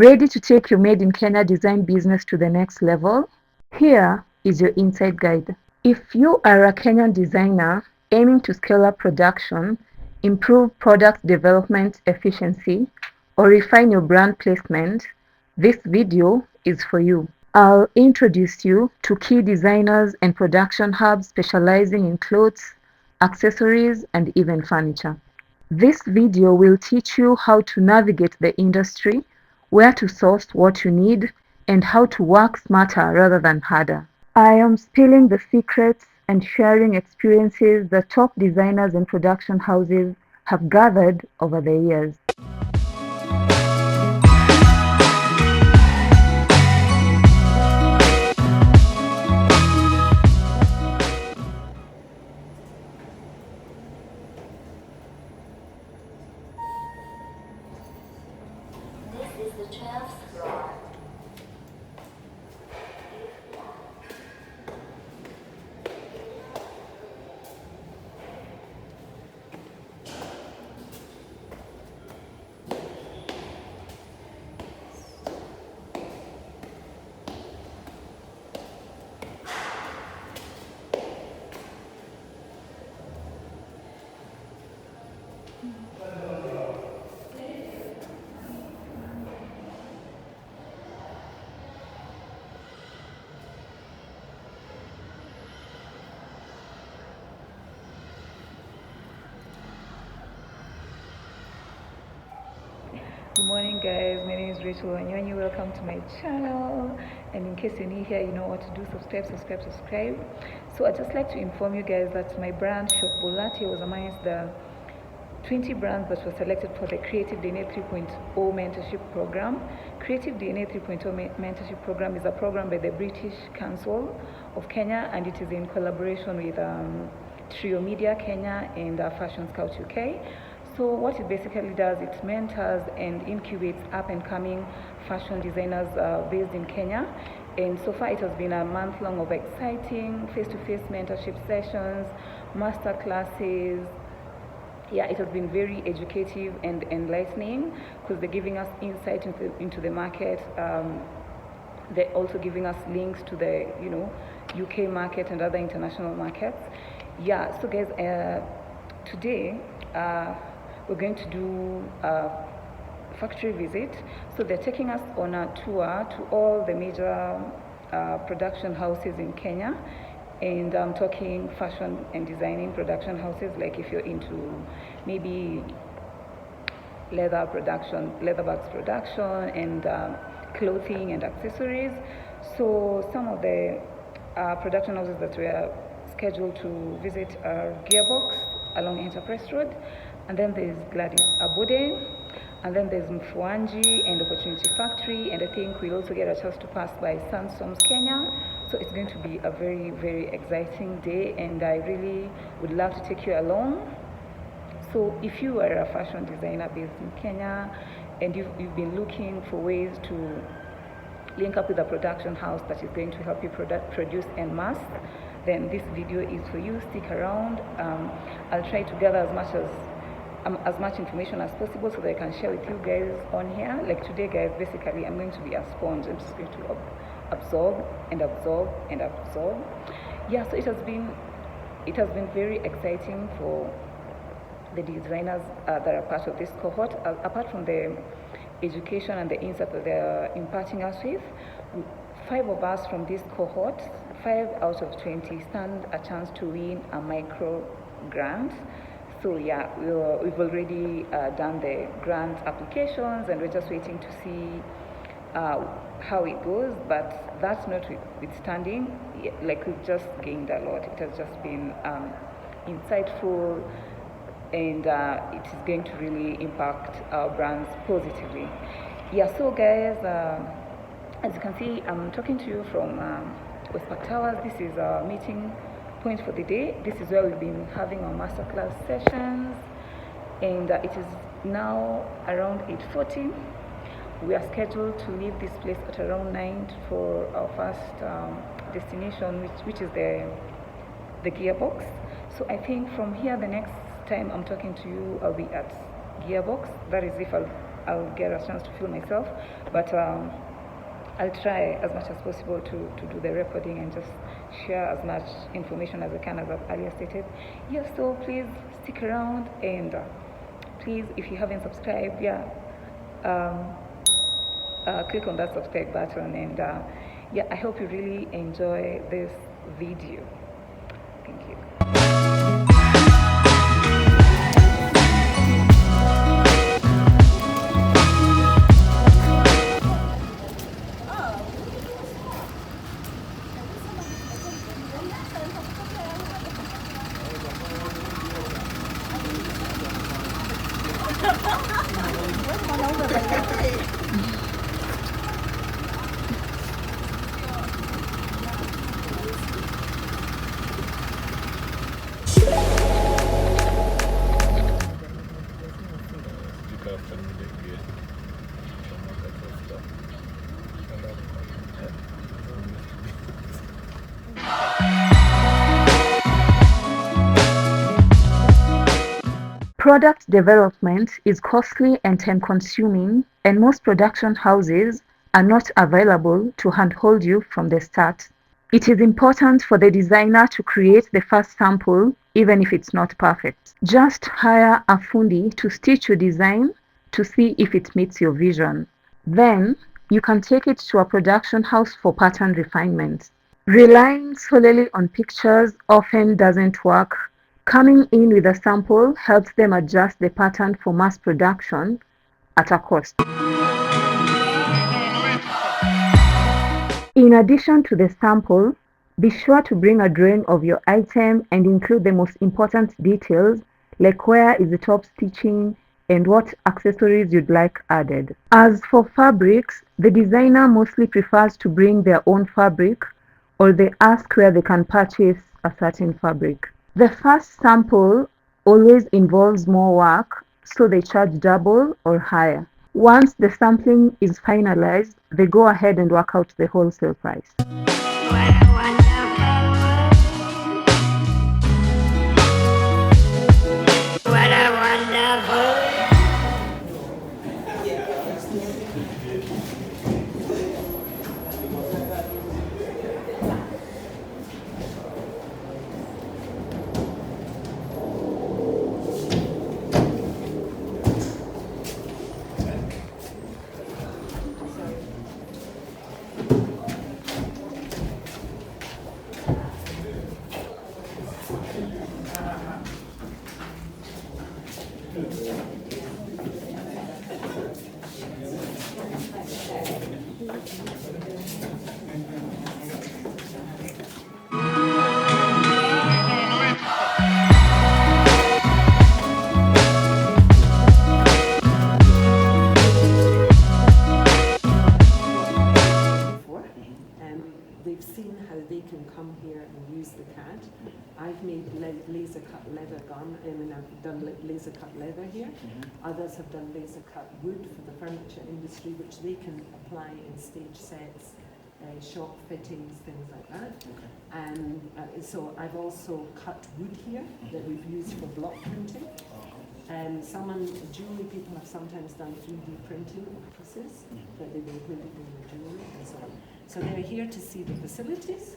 Ready to take your Made in Kenya design business to the next level? Here is your inside guide. If you are a Kenyan designer aiming to scale up production, improve product development efficiency, or refine your brand placement, this video is for you. I'll introduce you to key designers and production hubs specializing in clothes, accessories, and even furniture. This video will teach you how to navigate the industry, where to source what you need, and how to work smarter rather than harder. I am spilling the secrets and sharing experiences that top designers and production houses have gathered over the years. This is the 12th floor. Good morning guys, my name is Rachel and welcome to my channel. And in case you're new here, you know what to do. Subscribe. So I'd just like to inform you guys that my brand Shop Bolati was amongst the 20 brands that were selected for the Creative DNA 3.0 mentorship program. Creative DNA 3.0 mentorship program is a program by the British Council of Kenya, and it is in collaboration with Trio Media Kenya and Fashion Scout UK. So what it basically does, it mentors and incubates up-and-coming fashion designers based in Kenya. And so far it has been a month long of exciting face-to-face mentorship sessions, master classes. Yeah, it has been very educative and enlightening because they're giving us insight into the market. They're also giving us links to the UK market and other international markets. Yeah, so guys, today we're going to do a factory visit. So they're taking us on a tour to all the major production houses in Kenya. And I'm talking fashion and designing production houses, like if you're into maybe leather bags production, and clothing and accessories. So some of the production houses that we are scheduled to visit are Gearbox along Enterprise Road, and then there's Gladys Abude, and then there's Mfuanji and Opportunity Factory, and I think we'll also get a chance to pass by Sandstorms Kenya. So it's going to be a very, very exciting day, and I really would love to take you along. So if you are a fashion designer based in Kenya and you've been looking for ways to link up with a production house that is going to help you produce en masse, then this video is for you. Stick around. I'll try to gather as much information as possible so that I can share with you guys on here. Like today guys, basically I'm going to be a sponge. I'm just going to absorb. Yeah, so it has been very exciting for the designers that are part of this cohort. Apart from the education and the insight that they're imparting us with, 5 of us from this cohort, 5 out of 20, stand a chance to win a micro grant. So yeah, we've already done the grant applications, and we're just waiting to see how it goes. But that's notwithstanding, like we've just gained a lot. It has just been insightful, and it is going to really impact our brands positively. Yeah, so guys, as you can see, I'm talking to you from Westpark Towers. This is our meeting point for the day. This is where we've been having our masterclass sessions, and it is now around 8:40. We are scheduled to leave this place at around 9 for our first destination, which is the Gearbox. So I think from here, the next time I'm talking to you, I'll be at Gearbox. That is if I'll I'll get a chance to feel myself. But I'll try as much as possible to do the recording and just share as much information as I can, as I've earlier stated. Yeah, so please stick around, and please, if you haven't subscribed, um, click on that subscribe button, and yeah, I hope you really enjoy this video. Thank you. Product development is costly and time-consuming, and most production houses are not available to handhold you from the start. It is important for the designer to create the first sample, even if it's not perfect. Just hire a fundi to stitch your design to see if it meets your vision. Then, you can take it to a production house for pattern refinement. Relying solely on pictures often doesn't work. Coming in with a sample helps them adjust the pattern for mass production at a cost. In addition to the sample, be sure to bring a drawing of your item and include the most important details, like where is the top stitching and what accessories you'd like added. As for fabrics, the designer mostly prefers to bring their own fabric, or they ask where they can purchase a certain fabric. The first sample always involves more work, so they charge double or higher. Once the sampling is finalized, they go ahead and work out the wholesale price. They've seen how they can come here and use the CAD. I've made laser cut leather I've done laser cut leather here. Others have done laser cut wood for the furniture industry, which they can apply in stage sets, shop fittings, things like that. And so I've also cut wood here that we've used for block printing. Jewelry people have sometimes done 3D printing of pieces that they've included in the jewelry and so on. So they're here to see the facilities,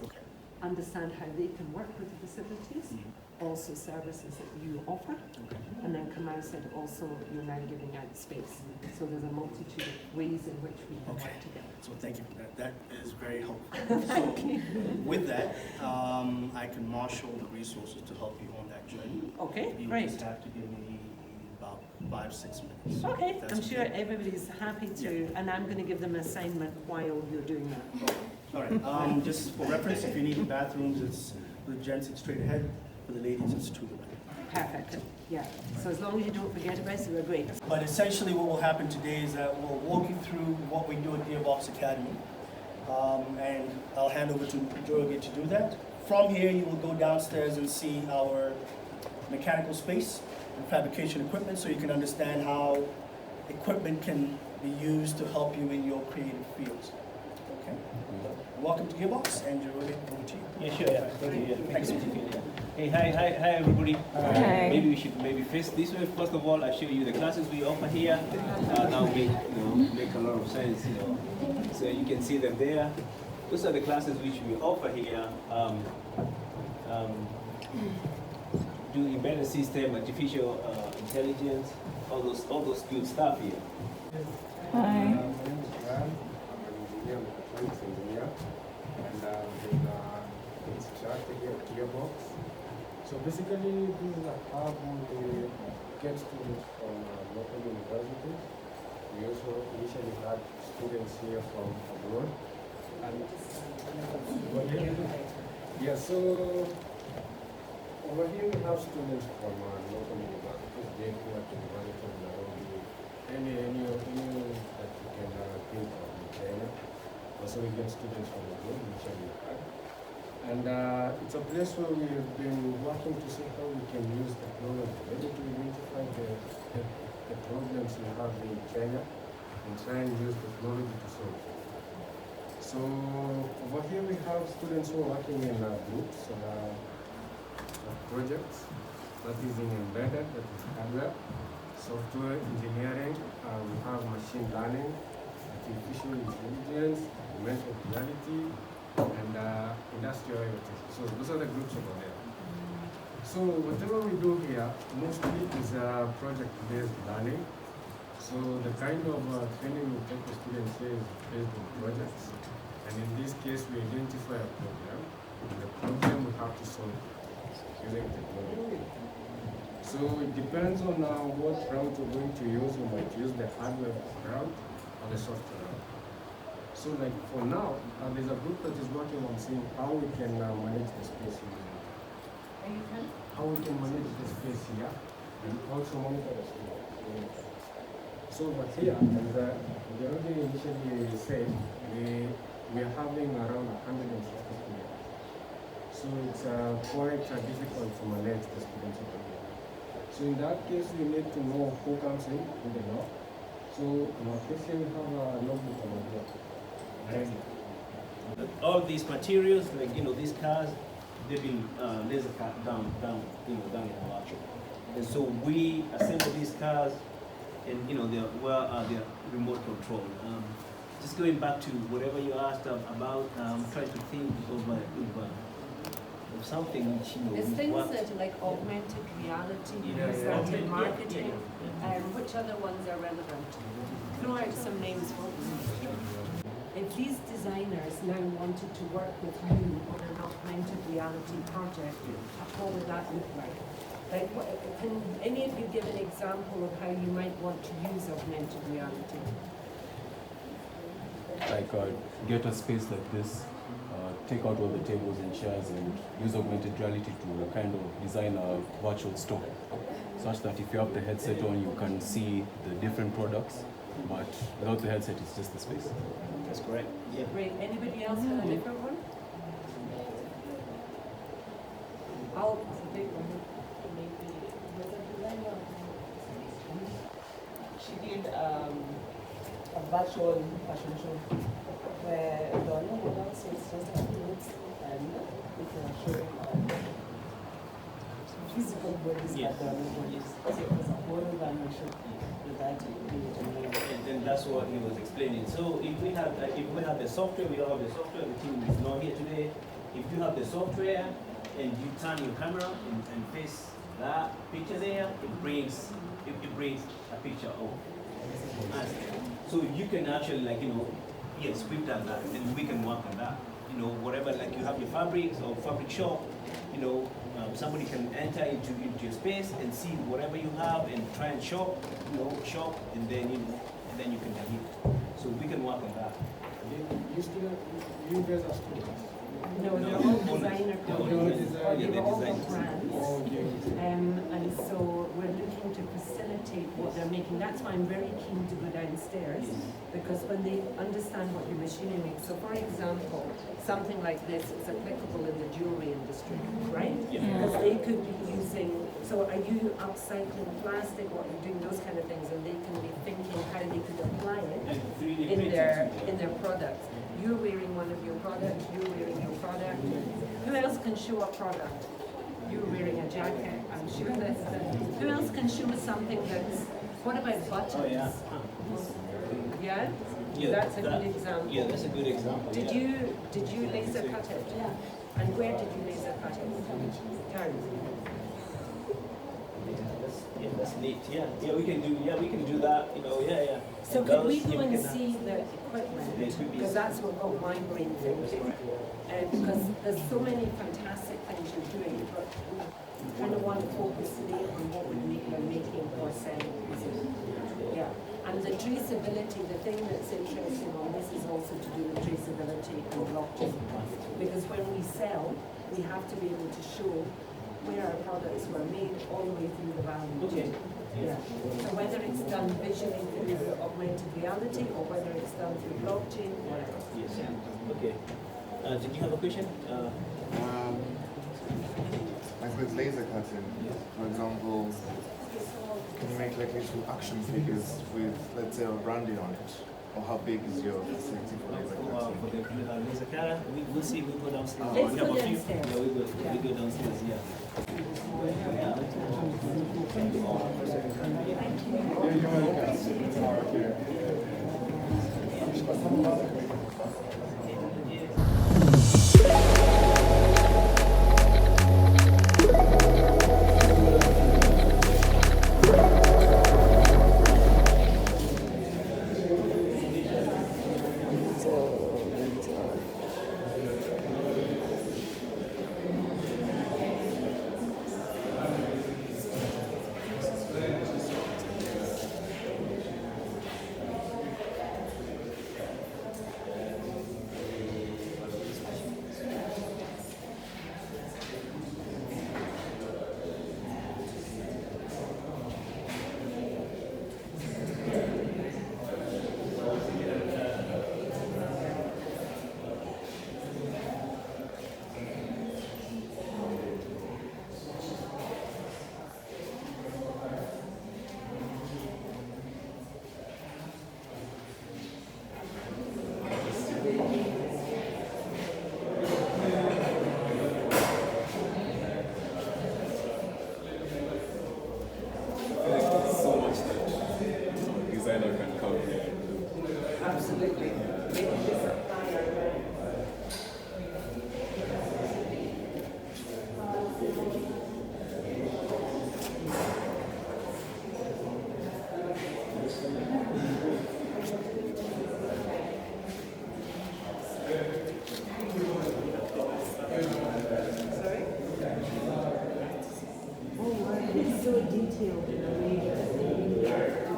understand how they can work with the facilities, also services that you offer, and then Kamau said also you're now giving out space. So there's a multitude of ways in which we can work together. So thank you. That is very helpful. So with that, I can marshal the resources to help you on that journey. Okay, you great. just have to give me about 5-6 minutes. Okay, I'm sure everybody's happy to, and I'm going to give them an assignment while you're doing that. All right. Just for reference, if you need bathrooms, it's for the gents, it's straight ahead. For the ladies, it's to the right. Perfect. Yeah. So as long as you don't forget about it, we're great. But essentially, what will happen today is that we'll walk you through what we do at Gearbox Academy, and I'll hand over to Jorge to do that. From here, you will go downstairs and see our mechanical space and fabrication equipment, so you can understand how equipment can be used to help you in your creative fields. Okay. Welcome to Gearbox, and you're really over to you. Yeah, sure. Yeah, thank you. Yeah, thanks. Hey, hi, everybody. Hi. Maybe we should face this way. First of all, I show you the classes we offer here. Now make a lot of sense. So you can see them there. Those are the classes which we offer here. Do embedded system, artificial intelligence, all those good stuff here. Hi. My name is Brian. I'm an engineer, mechatronics engineer, and I've been instructor here at Gearbox. So basically, this is a hub we get students from local universities. We also initially had students here from abroad. And yeah, so over here we have students from local universities, J2 at University of Nairobi, any that you can think of in Kenya. Also we get students from abroad, which we had. And it's a place where we've been working to see how we can use technology, maybe to identify the problems we have in Kenya and try and use technology to solve it. So over here we have students who are working in groups, projects, that is in embedded, that is hardware, software engineering, we have machine learning, artificial intelligence, augmented reality, and industrial IoT. So those are the groups over there. So whatever we do here, mostly is project-based learning. So the kind of training we take the students here is based on projects. And in this case, we identify a problem, and the problem we have to solve using technology. So it depends on what route we're going to use. We might use the hardware route or the software route. So like for now, there's a group that is working on seeing how we can manage the space here. How we can manage the space here and also monitor the students. So but here, as we already initially said, we are having around 150 students. So it's quite difficult to manage the students over here. So in that case, we need to know who comes in, who they know. So in our case here, we have a notebook over here. All these materials, like these cars, they've been laser cut down in our workshop. And so we assemble these cars, and they're remote control. Just going back to whatever you asked about, trying to think of something which There's things that are like augmented reality, in marketing. Which other ones are relevant? Throw out some names for me. If these designers now wanted to work with you on an augmented reality project, what would that look like? Can any of you give an example of how you might want to use augmented reality? Like get a space like this, take out all the tables and chairs and use augmented reality to kind of design a virtual store, such that if you have the headset on, you can see the different products, but without the headset, it's just the space. That's correct. Yeah. Great. Anybody else have a different one? She did a virtual fashion show where the owner would also it's just a few minutes and we can show physical bodies Yes. but the other bodies. So it was a whole runway show with that And then that's what he was explaining. So if we have the software, we don't have the software. The team is not here today. If you have the software and you turn your camera and face that picture there, it brings a picture of us. So you can actually yes, we've done that, and we can work on that. Whatever, like you have your fabrics or fabric shop, somebody can enter into your space and see whatever you have and try and shop, and then you can deliver. So we can work on that. You guys are students. No, they're all designer companies, or Yeah, they're all designers. brands. And so we're looking to facilitate what they're making. That's why I'm very keen to go downstairs, because when they understand what your machinery makes. So for example, something like this is applicable in the jewelry industry, right? Because they could be using, so are you upcycling plastic, or are you doing those kind of things, and they can be thinking how they could apply it And 3D in printing their too. in their products. you're wearing one of your products, you're wearing your product. Who else can show a product? You're wearing a jacket, I'm sure that's who else can show something that's, what about buttons? Oh, yeah. Yeah? Yeah, That's a good example. Yeah, that's a good example. Did you laser cut it? Yeah. And where did you laser cut it? Town. Yeah, that's neat. Yeah, we can do that. You know, yeah. So And could we those, go yeah, and can- see the equipment? It could be- Because that's what got my brain thinking. Because there's so many fantastic things you're doing, but we kind of want to focus today on what we're making or selling. Yeah. And the traceability, the thing that's interesting on this is also to do with traceability and blockchain. Because when we sell, we have to be able to show where our products were made all the way through the value chain. Yeah. So whether it's done visually through augmented reality or whether it's done through blockchain, whatever. Yes. Okay. Did you have a question? Like with laser cutting, for example, can you make like little action figures with, let's say, a branding on it? Or how big is your facility for laser cutting? For the laser cutter, we'll see. We'll go downstairs. Let's We have go a few. downstairs. Yeah, we go downstairs. Yeah. So much that designer can come here and do. Absolutely. Maybe this It's so detailed in a way that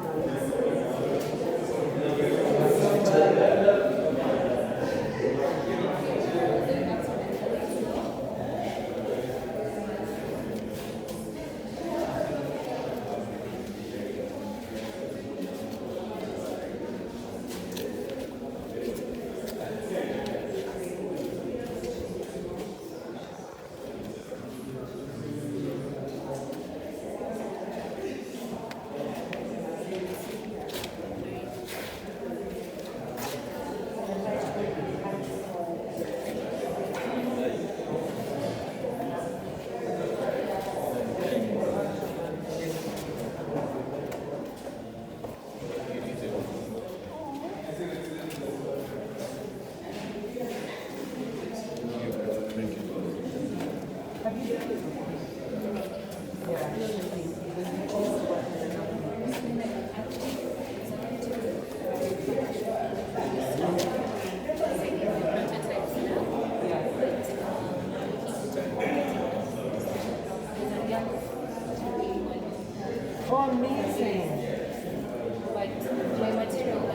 Oh, amazing. My material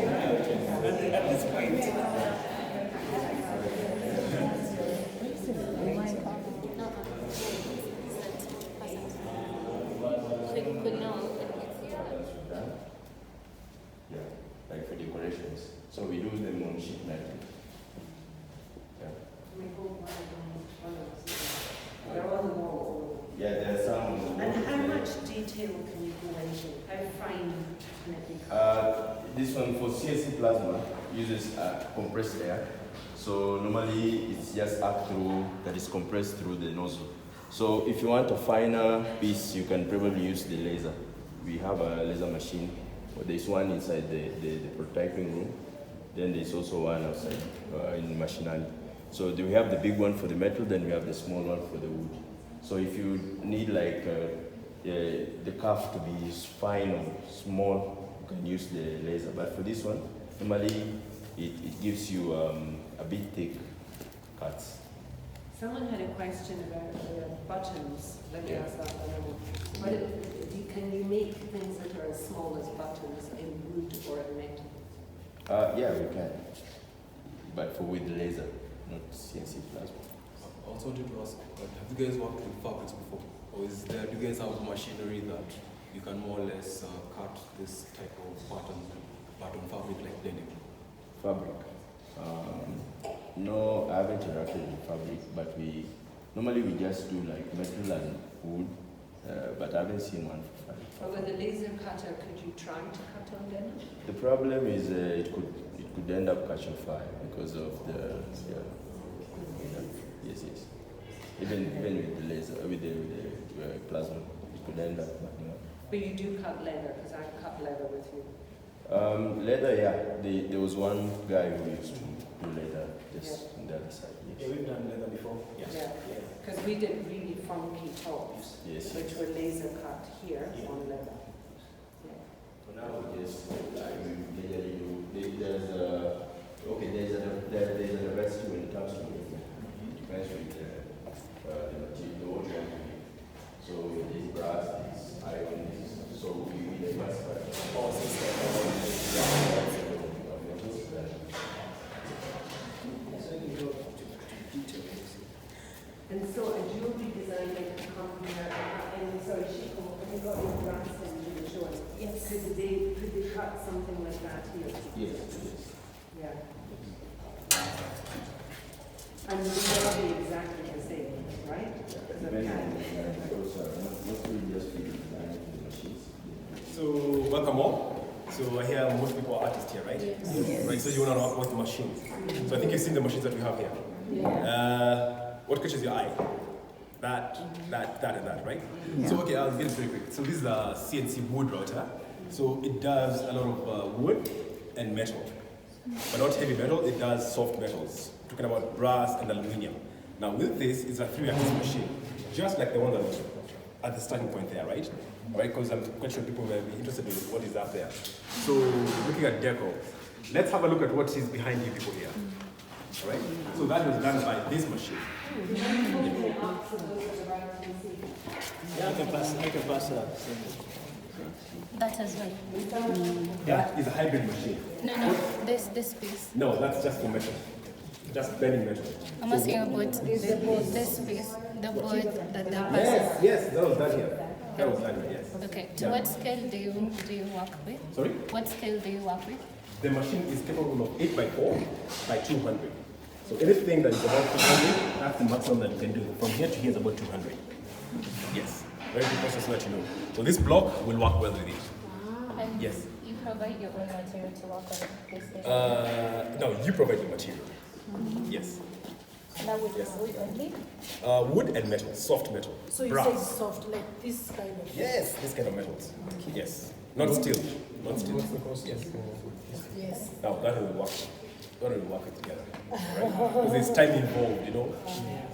At this point. Yeah, like for decorations. So we do them on sheet metal. Yeah. They're all detail can you go into? How fine can it be? This one for CNC plasma uses compressed air. So normally it's just air through that is compressed through the nozzle. So if you want a finer piece, you can probably use the laser. We have a laser machine. There's one inside the prototyping room. Then there's also one outside in machinery. So we have the big one for the metal, then we have the small one for the wood. So if you need like the cuff to be fine or small, you can use the laser. But for this one, normally it gives you a bit thick cuts. Someone had a question about buttons. Let me ask that one. Can you make things that are as small as buttons in wood or in metal? Yeah, we can. But with laser, not CNC plasma. I also wanted to ask, have you guys worked with fabrics before? Or do you guys have machinery that you can more or less cut this type of pattern fabric like blending? Fabric? No, I haven't interacted with fabric, but normally we just do like metal and wood, but I haven't seen one for fabric. But with a laser cutter, could you try to cut on denim? The problem is it could end up catching fire because of the yes. Even with the laser, with the plasma, it could end up. But you do cut leather, because I've cut leather with you. Leather, yeah. There was one guy who used to do leather just on the other side. Yes. Yeah, we've done leather before. Yes. Yeah, because we did really funky tops, Yes. which were laser cut here on leather. For now, we just we usually do. There's a diversity when it comes to it. It depends with the material, the old one. So there's brass, there's iron, so we diversify. And so a jewelry designer can come here and sorry, Shiko, have you got your brass and you were showing? Yes. Could they cut something like that here? Yes. Yeah. And they will be exactly the same, right? So welcome all. So I hear most people are artists here, right? Yes. Right. So you want to know what's the machines. So I think you've seen the machines that we have here. Yeah. What catches your eye? That, and that, right? Yeah. So okay, I'll get it very quick. So this is a CNC wood router. So it does a lot of wood and metal, but not heavy metal. It does soft metals. We're talking about brass and aluminium. Now with this, it's a 3-axis machine, just like the one that was at the starting point there, right? Right? Because I'm quite sure people will be interested in what is up there. So looking at deco, let's have a look at what is behind you people here. All right? So that was done by this machine. Yeah, I can pass it up. That as well. That is a hybrid machine. No, this piece. No, that's just for metal. Just bending metal. I'm asking about this piece, the board that they're passing. Yes, that was done here. That was done here, yes. Okay, to what scale do you work with? Sorry? What scale do you work with? The machine is capable of 8x4 by 200. So anything that is about 200, that's the maximum that you can do. From here to here is about 200. Yes, very good process to let you know. So this block will work well with it. And Yes. you provide your own material to work on this? No, you provide the material. Yes. That would be wood only? Wood and metal, soft metal. So you brass. say soft, like this kind of? Yes, this kind of metals. Yes. Not steel. Not steel. Yes. Yes. Now that will work. That will work together. Right? Because there's time involved, you know.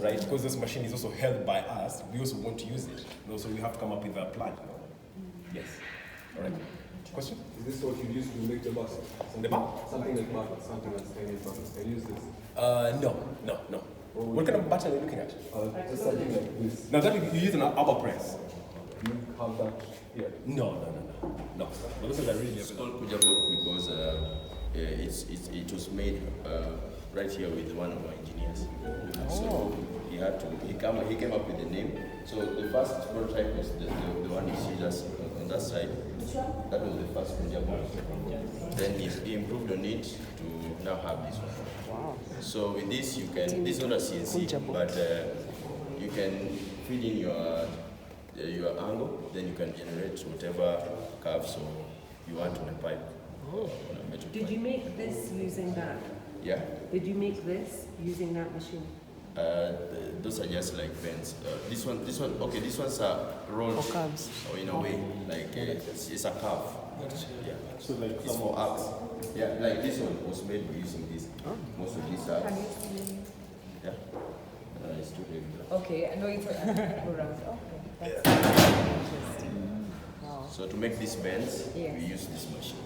Right? Because this machine is also held by us, we also want to use it. You know, so we have to come up with a plan. Yes. All right. Question? Is this what you use to make the bus? The bar? Something like buttons, something like Chinese buttons. Can you use this? No. What kind of button are you looking at? Just something like this. Now that you use an upper press. You have that here? No. This is a really It's called Kujabok because it was made right here with one of our engineers. So he came up with the name. So the first prototype was the one you see just on that side. That was the first Kujabok. Then he improved on it to now have this one. Wow. So with this this is not a CNC, but you can feed in your angle, then you can generate whatever curves you want on a pipe. On a metal Did pipe. you make this using that? Yeah. Did you make this using that machine? Those are just like bends. This one, okay, this one's a rolled. For curves. Or in a way, like it's a curve. Yeah. So like it's for arcs. Yeah, like this one was made by using this. Most of these are. Yeah. It's too heavy. Okay, I know it's around. Okay, that's interesting. Wow. So to make these bends, Yes. we use this machine.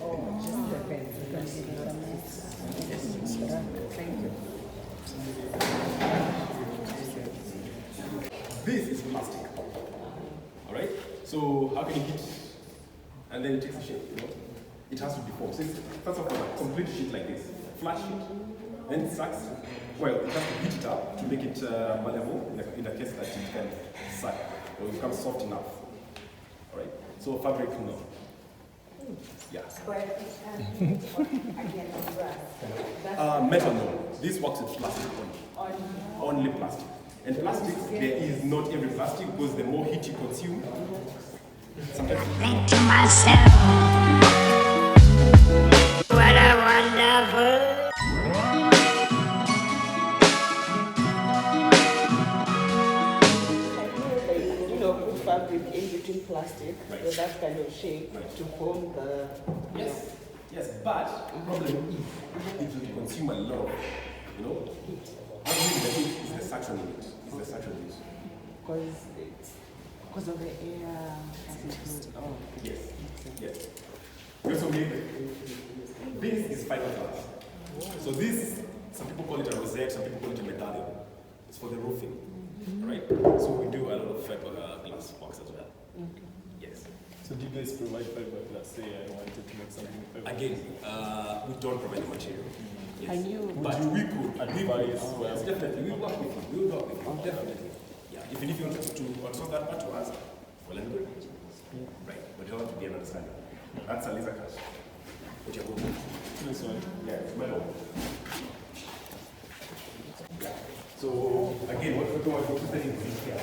Oh, just the bends. Yes. Thank you. This is plastic. All right. So how can you heat? And then it takes a shape. You know, it has to be formed. So it's first of all a complete sheet like this, flat sheet. Then it sucks. Well, it has to heat it up to make it malleable in the case that it can suck or become soft enough. All right. So fabric, no. Yeah. Metal, no. This works with plastic only. Only plastic. And plastics, there is not every plastic because the more heat you consume, sometimes. Think to myself, what a wonderful. You know, put fabric in between plastic with that kind of shape to form the. Yes, yes, but the problem is it will consume a lot of, you know, heat. What really the heat is the suction in it. It's the suction in it. Because of the air. Oh, yes, yes. We also make this is fiberglass. So this, some people call it a rosette, some people call it a medallion. It's for the roofing, right? So we do a lot of fiberglass works as well. Okay. Yes. So do you guys provide fiberglass? Say I wanted to make something with fiberglass. Again, we don't provide the material. Yes. And you, but we could advise. Yes, definitely. We will work with you. We will work with you. Definitely. Yeah. Even if you want to outsource that part to us, well and good. Right. But you have to be an understanding. That's a laser cut. What you're going to do. This one. Yeah, it's metal. Yeah. So again, what we're doing is we're putting things here.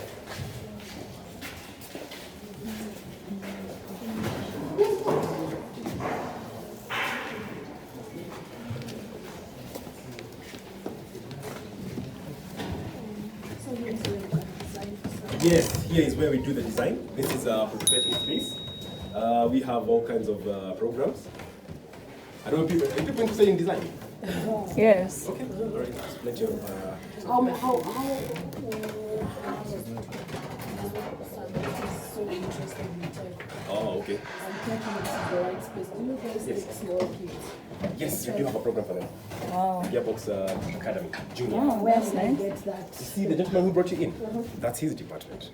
Yes, here is where we do the design. This is a prototyping space. We have all kinds of programs. I don't know, people, are people interested in design? Yes. Okay, all right. There's plenty of. so interested in tech. Oh, okay. I'm thinking it's the right space. Do you guys Yes. take small kids? Yes, we do have a program for them. Wow. Gearbox Academy, Junior. Oh, Where that's can I nice. get that? You see the gentleman who brought you in? That's his department.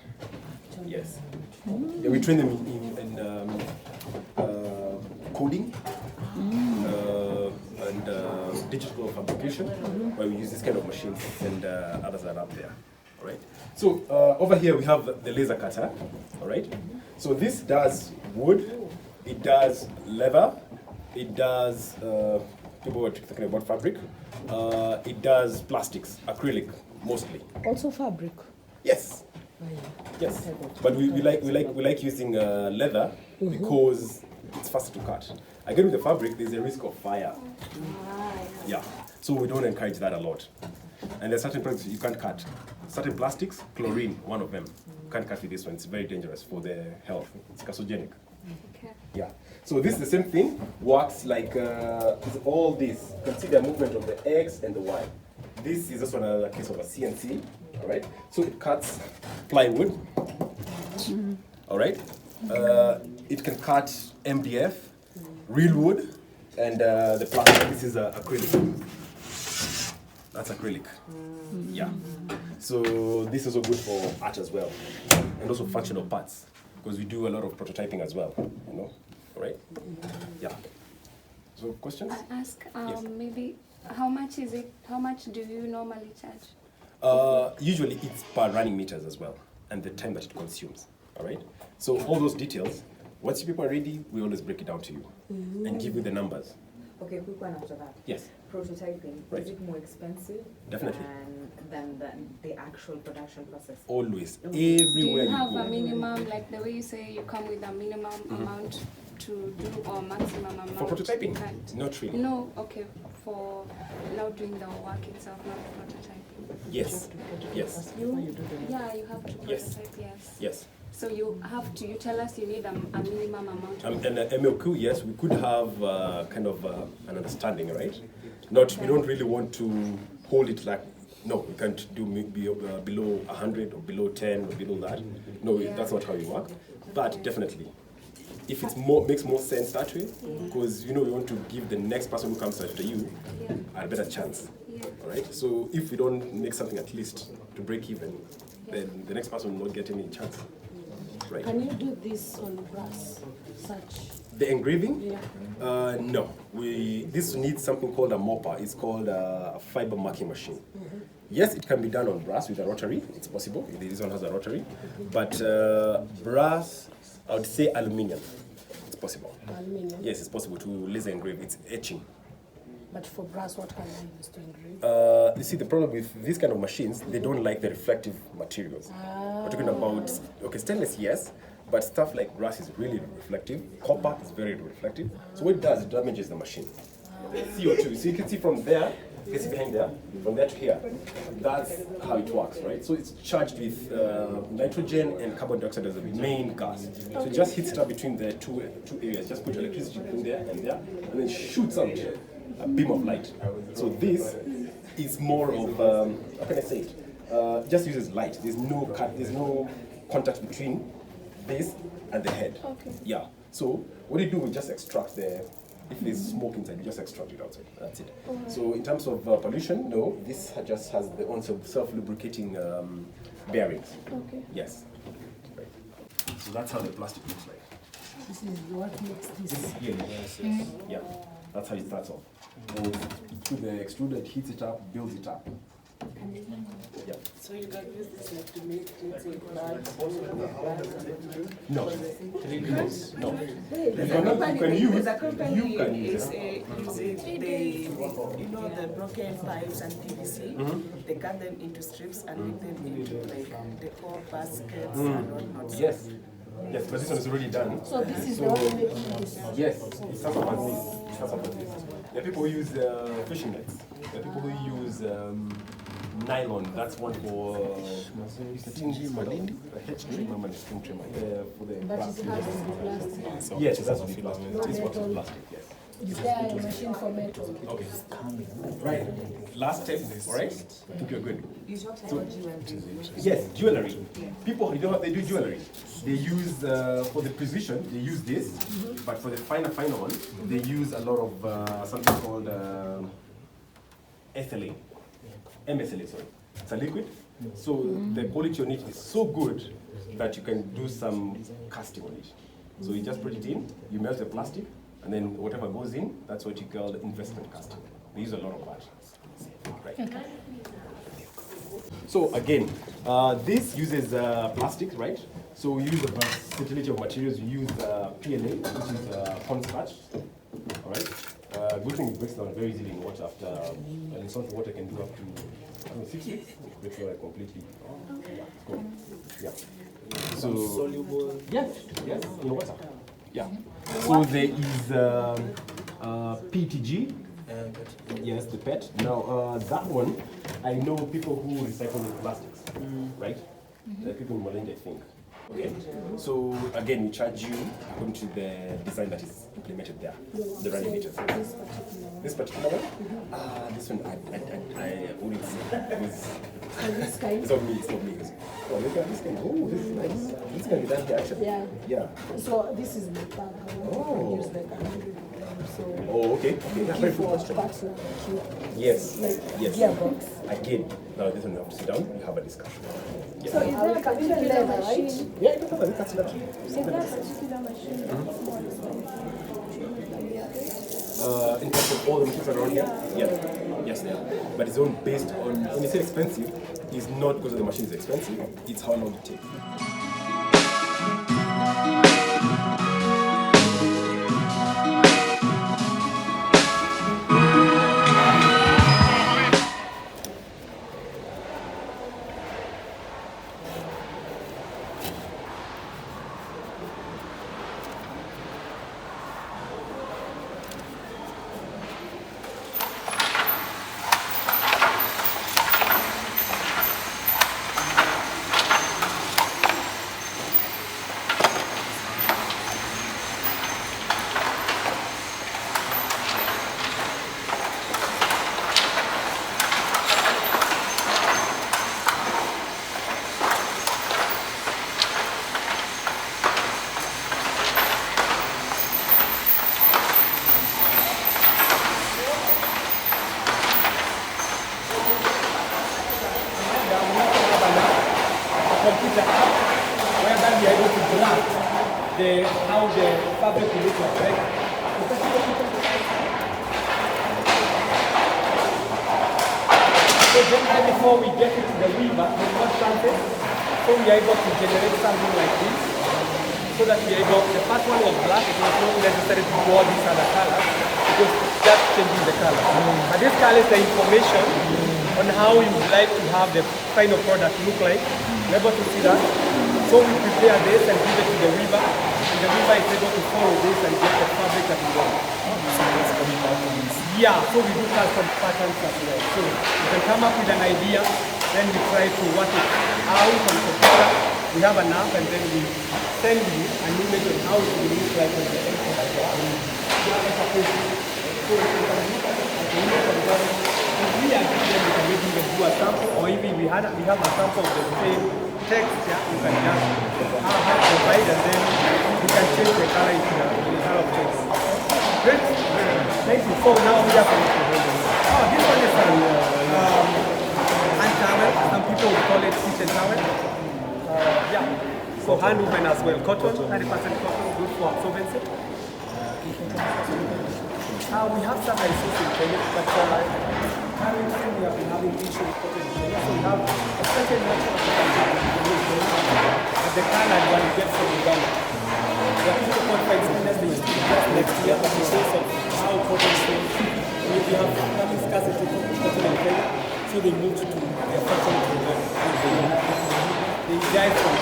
Yes. Yeah, we train them in coding and digital fabrication, where we use this kind of machines and others that are up there. All right. So over here we have the laser cutter. All right. So this does wood, it does leather, it does. People were talking about fabric. It does plastics, acrylic mostly. Also fabric. Yes. Yes, but we like using leather because it's faster to cut. Again, with the fabric, there's a risk of fire. Yeah, so we don't encourage that a lot. And there's certain products you can't cut. Certain plastics, chlorine, one of them. You can't cut with this one. It's very dangerous for the health. It's carcinogenic. Okay. Yeah. So this is the same thing. Works like with all this. Consider movement of the X and the Y. This is also another case of a CNC. All right. So it cuts plywood. All right. It can cut MDF, real wood, and the plastic. This is acrylic. That's acrylic. Yeah. So this is also good for art as well, and also functional parts because we do a lot of prototyping as well. You know. All right. Yeah. So questions? I ask Yes. maybe how much is it? How much do you normally charge? Usually it's per running meters as well, and the time that it consumes. All right. So all those details, once your people are ready, we always break it down to you and give you the numbers. Okay, quick one after that. Yes. Prototyping, Right. is it more expensive Definitely. than the actual production process? Always, Do everywhere you you have go. a minimum, like the way you say you come with a minimum amount to do or maximum amount? For prototyping? you can't? Not really. No, okay, for now doing the work itself, not prototyping. Yes. Yes. Yeah, you have to Yes. prototype, yes. Yes. So you have to, you tell us you need a minimum amount. And MLQ, yes, we could have kind of an understanding, right? Not, we don't really want to hold it like, no, we can't do below 100 or below 10 or below that. No, that's not how you work. But definitely, if it's more makes more sense that way, because we want to give the next person who comes after you a better chance. All right. So if we don't make something at least to break even, then the next person will not get any chance. Right. Can you do this on brass, such? The engraving? Yeah. No. This needs something called a mopper. It's called a fiber marking machine. Yes, it can be done on brass with a rotary. It's possible. This one has a rotary. But brass, I would say aluminium. It's possible. Aluminium? Yes, it's possible to laser engrave. It's etching. But for brass, what can I use to engrave? You see, the problem with these kind of machines, they don't like the reflective materials. We're talking about, okay, stainless, yes, but stuff like brass is really reflective. Copper is very reflective. So what it does, it damages the machine. CO2, so you can see from there, you can see behind there, from there to here. That's how it works, right? So it's charged with nitrogen and carbon dioxide as the main gas. So it just hits it up between the two areas. Just put electricity between there, and then shoots out a beam of light. So this is more of, how can I say it? Just uses light. There's no contact between this and the head. Okay. Yeah. So what you do, we just extract if there's smoke inside, you just extract it outside. That's it. So in terms of pollution, no, this just has the own self-lubricating bearings. Okay. Yes. Right. So that's how the plastic looks like. This is what makes this. Yes. Yeah. That's how it starts off. Through the extruder, it heats it up, builds it up. Yeah. So you can use this like to make, let's say, bags. No. No. The company is using the broken pipes and PVC. They cut them into strips and make them into like decor baskets and whatnot. Yes. Yes, but this one is already done. So this is the one making this. Yes, it starts off as this. It starts off as this. There are people who use fishing nets. There are people who use nylon. That's one for for the But it has to be plastic. yes, it has to be plastic. This works with plastic. Yes. Is there a machine for metal? Okay. Right. Last step. All right. I think you're good. You talked about jewelry. Yes, jewelry. People, you know what they do jewelry? They use, for the precision, they use this, but for the finer one, they use a lot of something called ethylene. MSLA, sorry. It's a liquid. So the quality on it is so good that you can do some casting on it. So you just put it in, you melt the plastic, and then whatever goes in, that's what you call investment casting. They use a lot of that. Right. So again, this uses plastic, right? So we use a versatility of materials. We use PLA, which is cornstarch. All right. Good thing it breaks down very easily in water. After in salt water can do up to 6 weeks. It breaks down completely. Cool. Yeah. So soluble. Yes. Yes. In water. Yeah. So there is PETG. Yes, the PET. Now that one, I know people who recycle the plastics, right? People in Malaysia, I think. Okay. So again, we charge you according to the design that is implemented there, the running meters. This particular one, this one I wouldn't say. It's not me. It's not me. Oh, look at this kind. Oh, this is nice. This can be done here actually. Yeah. Yeah. So this is the bag. Oh. Use the bag. So oh, okay. Okay, that's very good. Yes. Like yes. gearbox. Again, now this one you have to sit down. We have a discussion. Yeah. So is there a particular machine? Yeah, you can have a particular machine. Is there a particular machine? In terms of all the machines around here, yeah, yes, they are. But it's all based on, when you say expensive, it's not because the machine is expensive, it's how long it takes. So generally before we get into the weaver, we cut something, so we are able to generate something like this, so that we are able, the first one was black, it was not necessary to do all these other colors, because just changing the color. But this color is the information on how you would like to have the final product look like. You're able to see that. So we prepare this and give it to the weaver, and the weaver is able to follow this and get the fabric that we want. Yeah, so we do custom patterns as well. So you can come up with an idea, then we try to work it out on computer. We have an app, and then we send you an image on how it will look like on the end product. So you can look at the image and then if we agree, then we can maybe even do a sample, or even we have a sample of the same text. Yeah, you can just provide, and then you can change the color into the color of text. Great. Thank you. So now we are going to hold on. Oh, this one is hand towel. Some people would call it kitchen towel. Yeah. So hand woven as well. Cotton, 30% cotton, good for absorbency. We have some ISOs in Kenya, but currently we have been having issues with cotton in Kenya. So we have a certain natural cotton but the colored one you get from Uganda. We are thinking about for example, just next year, but because of how cotton is going, we have having scarcity of cotton in Kenya, so they moved to their factory to Uganda. They died from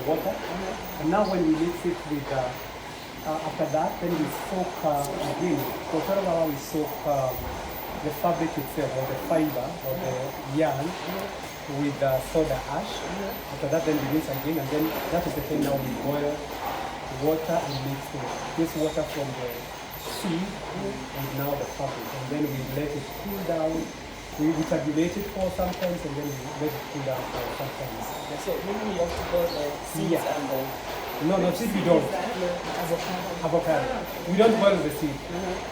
water, and now when we mix it with, after that, then we soak again. For 12 hours we soak the fabric itself, or the fiber, or the yarn, with soda ash. After that, then we rinse again, and then that is the thing. Now we boil water and mix this water from the sea with now the fabric, and then we let it cool down. We tabulate it for sometimes, and then we let it cool down for sometimes. So maybe you have to boil the seeds and the... No, seed we don't. Avocado. We don't boil the seed.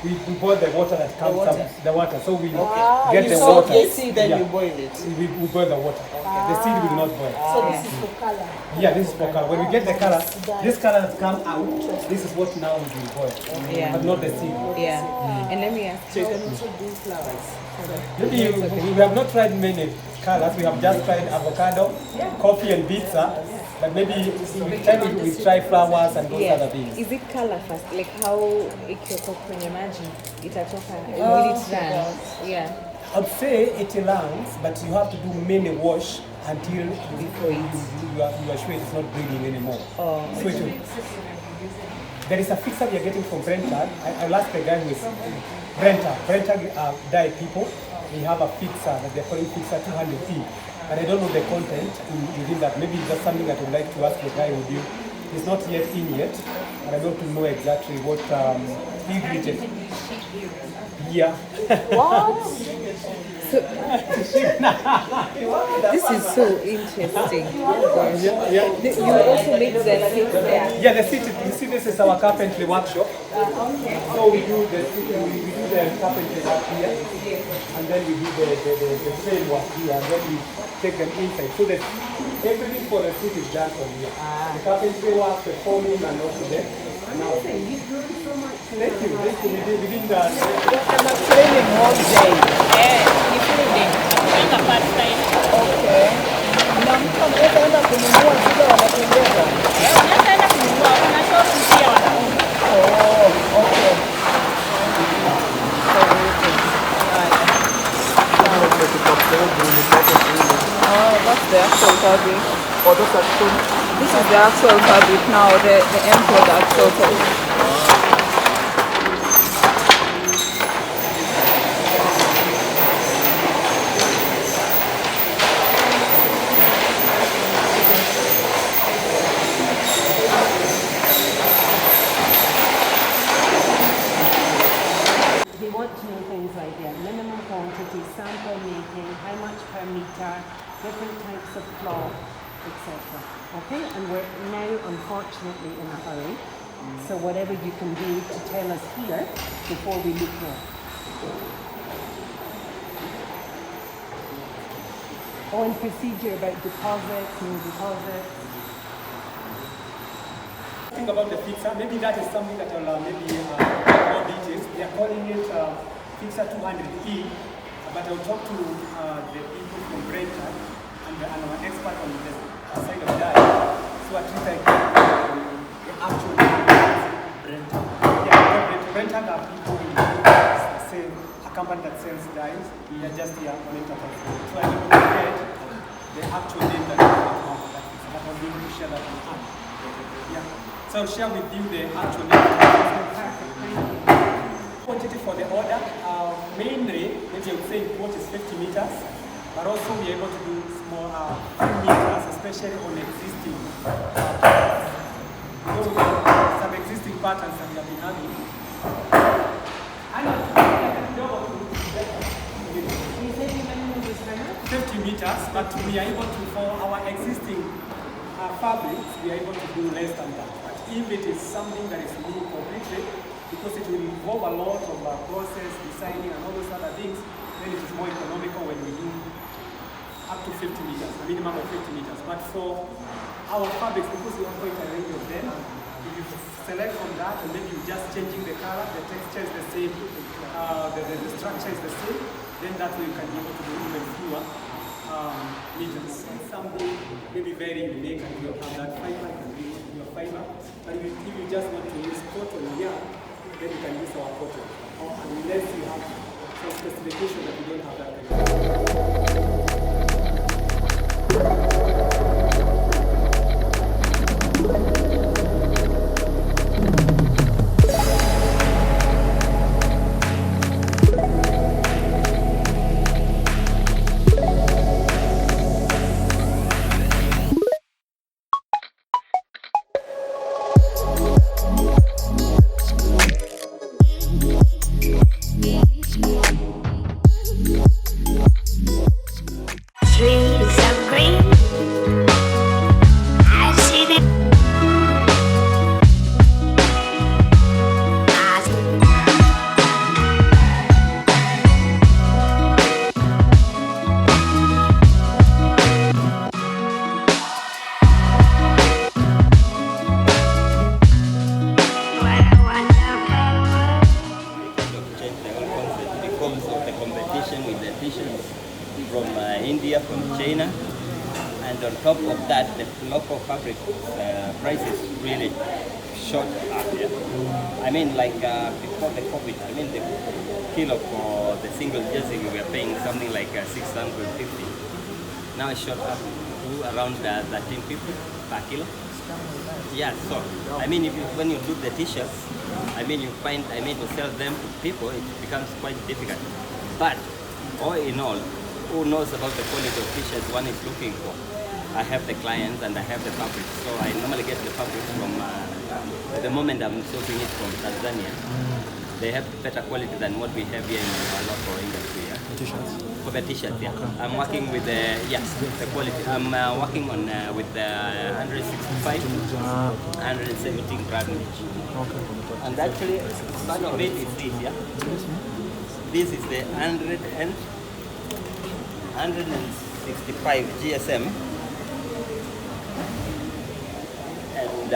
We boil the water that comes out. The water. So we get the water. The seed, then you boil it. We boil the water. The seed will not boil. So this is for color. Yeah, this is for color. When we get the color, this color that comes out, this is what now we will boil. Yeah. But not the seed. Yeah. And let me ask you. So you can also do flowers. Maybe we have not tried many colors. We have just tried avocado, coffee, and pizza. But maybe with time we try flowers and those other things. Is it color first? Like how ikioko kwenye maji itatoka? Will it run? Yeah. I'd say it runs, but you have to do many wash until you are sure it's not bleeding anymore. Oh. So there is a fixer we are getting from Brentag. I'll ask the guy who is Brentag dye people. We have a fixer that they're calling fixer 200P. And I don't know the content within that. Maybe it's just something that I would like to ask the guy with you. It's not yet in yet, but I don't know exactly what ingredient. Yeah. What? So, this is so interesting. You also make the seat there? Yeah, the seat. You see, this is our carpentry workshop. Okay. So we do the carpentry work here, and then we do the frame work here, and then we take them inside. So that everything for the seat is done from here. The carpentry work, the forming, and also the. Now, thank you. We did that. I'm training all day. Ni training. Kama part time. Okay. Na mtu anaweza enda kununua zile wanatembeza. Unaweza enda kununua, kuna showroom pia wanauza. Oh, okay. That's the actual fabric. Oh, those are cool. This is the actual fabric now, the end product sort of. we're now unfortunately in a hurry. So whatever you can do to tell us here before we look there. Oh, and procedure about deposits, no deposits. Think about the fixer. Maybe that is something that I'll maybe more details. They are calling it fixer 200E, but I'll talk to the people from Brentford and our expert on the side of that. So at least I get the actual Brentford. Yeah, Brentford are people who say a company that sells dyes. We are just here on enterprise. So I don't get the actual name that we have. But I'll be able to share that with you. Yeah. So I'll share with you the actual quantity for the order. Mainly, maybe I would say what is 50 meters, but also we are able to do small 3 meters, especially on existing patterns. So some existing patterns that we have been having. You said you minimum was 50 meters, but we are able to, for our existing fabrics, we are able to do less than that. But if it is something that is new completely, because it will involve a lot of process, designing, and all those other things, then it is more economical when we do up to 50 meters, a minimum of 50 meters. But for our fabrics, because we have quite a range of them, if you select from that, and maybe you're just changing the color, the texture is the same, the structure is the same, then that way you can be able to do even fewer meters. Something maybe very unique, and you have that fiber, you can use your fiber. But if you just want to use cotton yarn, then you can use our cotton. Or unless you have some specification that you don't have that kind Trees of green. I see them. Change the whole concept because of the competition with the t-shirts from India, from China, and on top of that, the local fabric prices really shot up. Yeah? I mean, like before the COVID, I mean the kilo for the single jersey we were paying something like 650. Now it's shot up to around 1350 per kilo. Yeah, so I mean, when you do the t-shirts, I mean, you find, to sell them to people, it becomes quite difficult. But all in all, who knows about the quality of t-shirts one is looking for? I have the clients and I have the fabric. So I normally get the fabric from, at the moment I'm sourcing it from Tanzania. They have better quality than what we have here in our local industry. Yeah? T-shirts? For the t-shirts, yeah. Okay. I'm working with the, the quality. I'm working on with the 165, 117 grams. Okay. And actually, part of it is this, yeah. This is the 165 GSM. And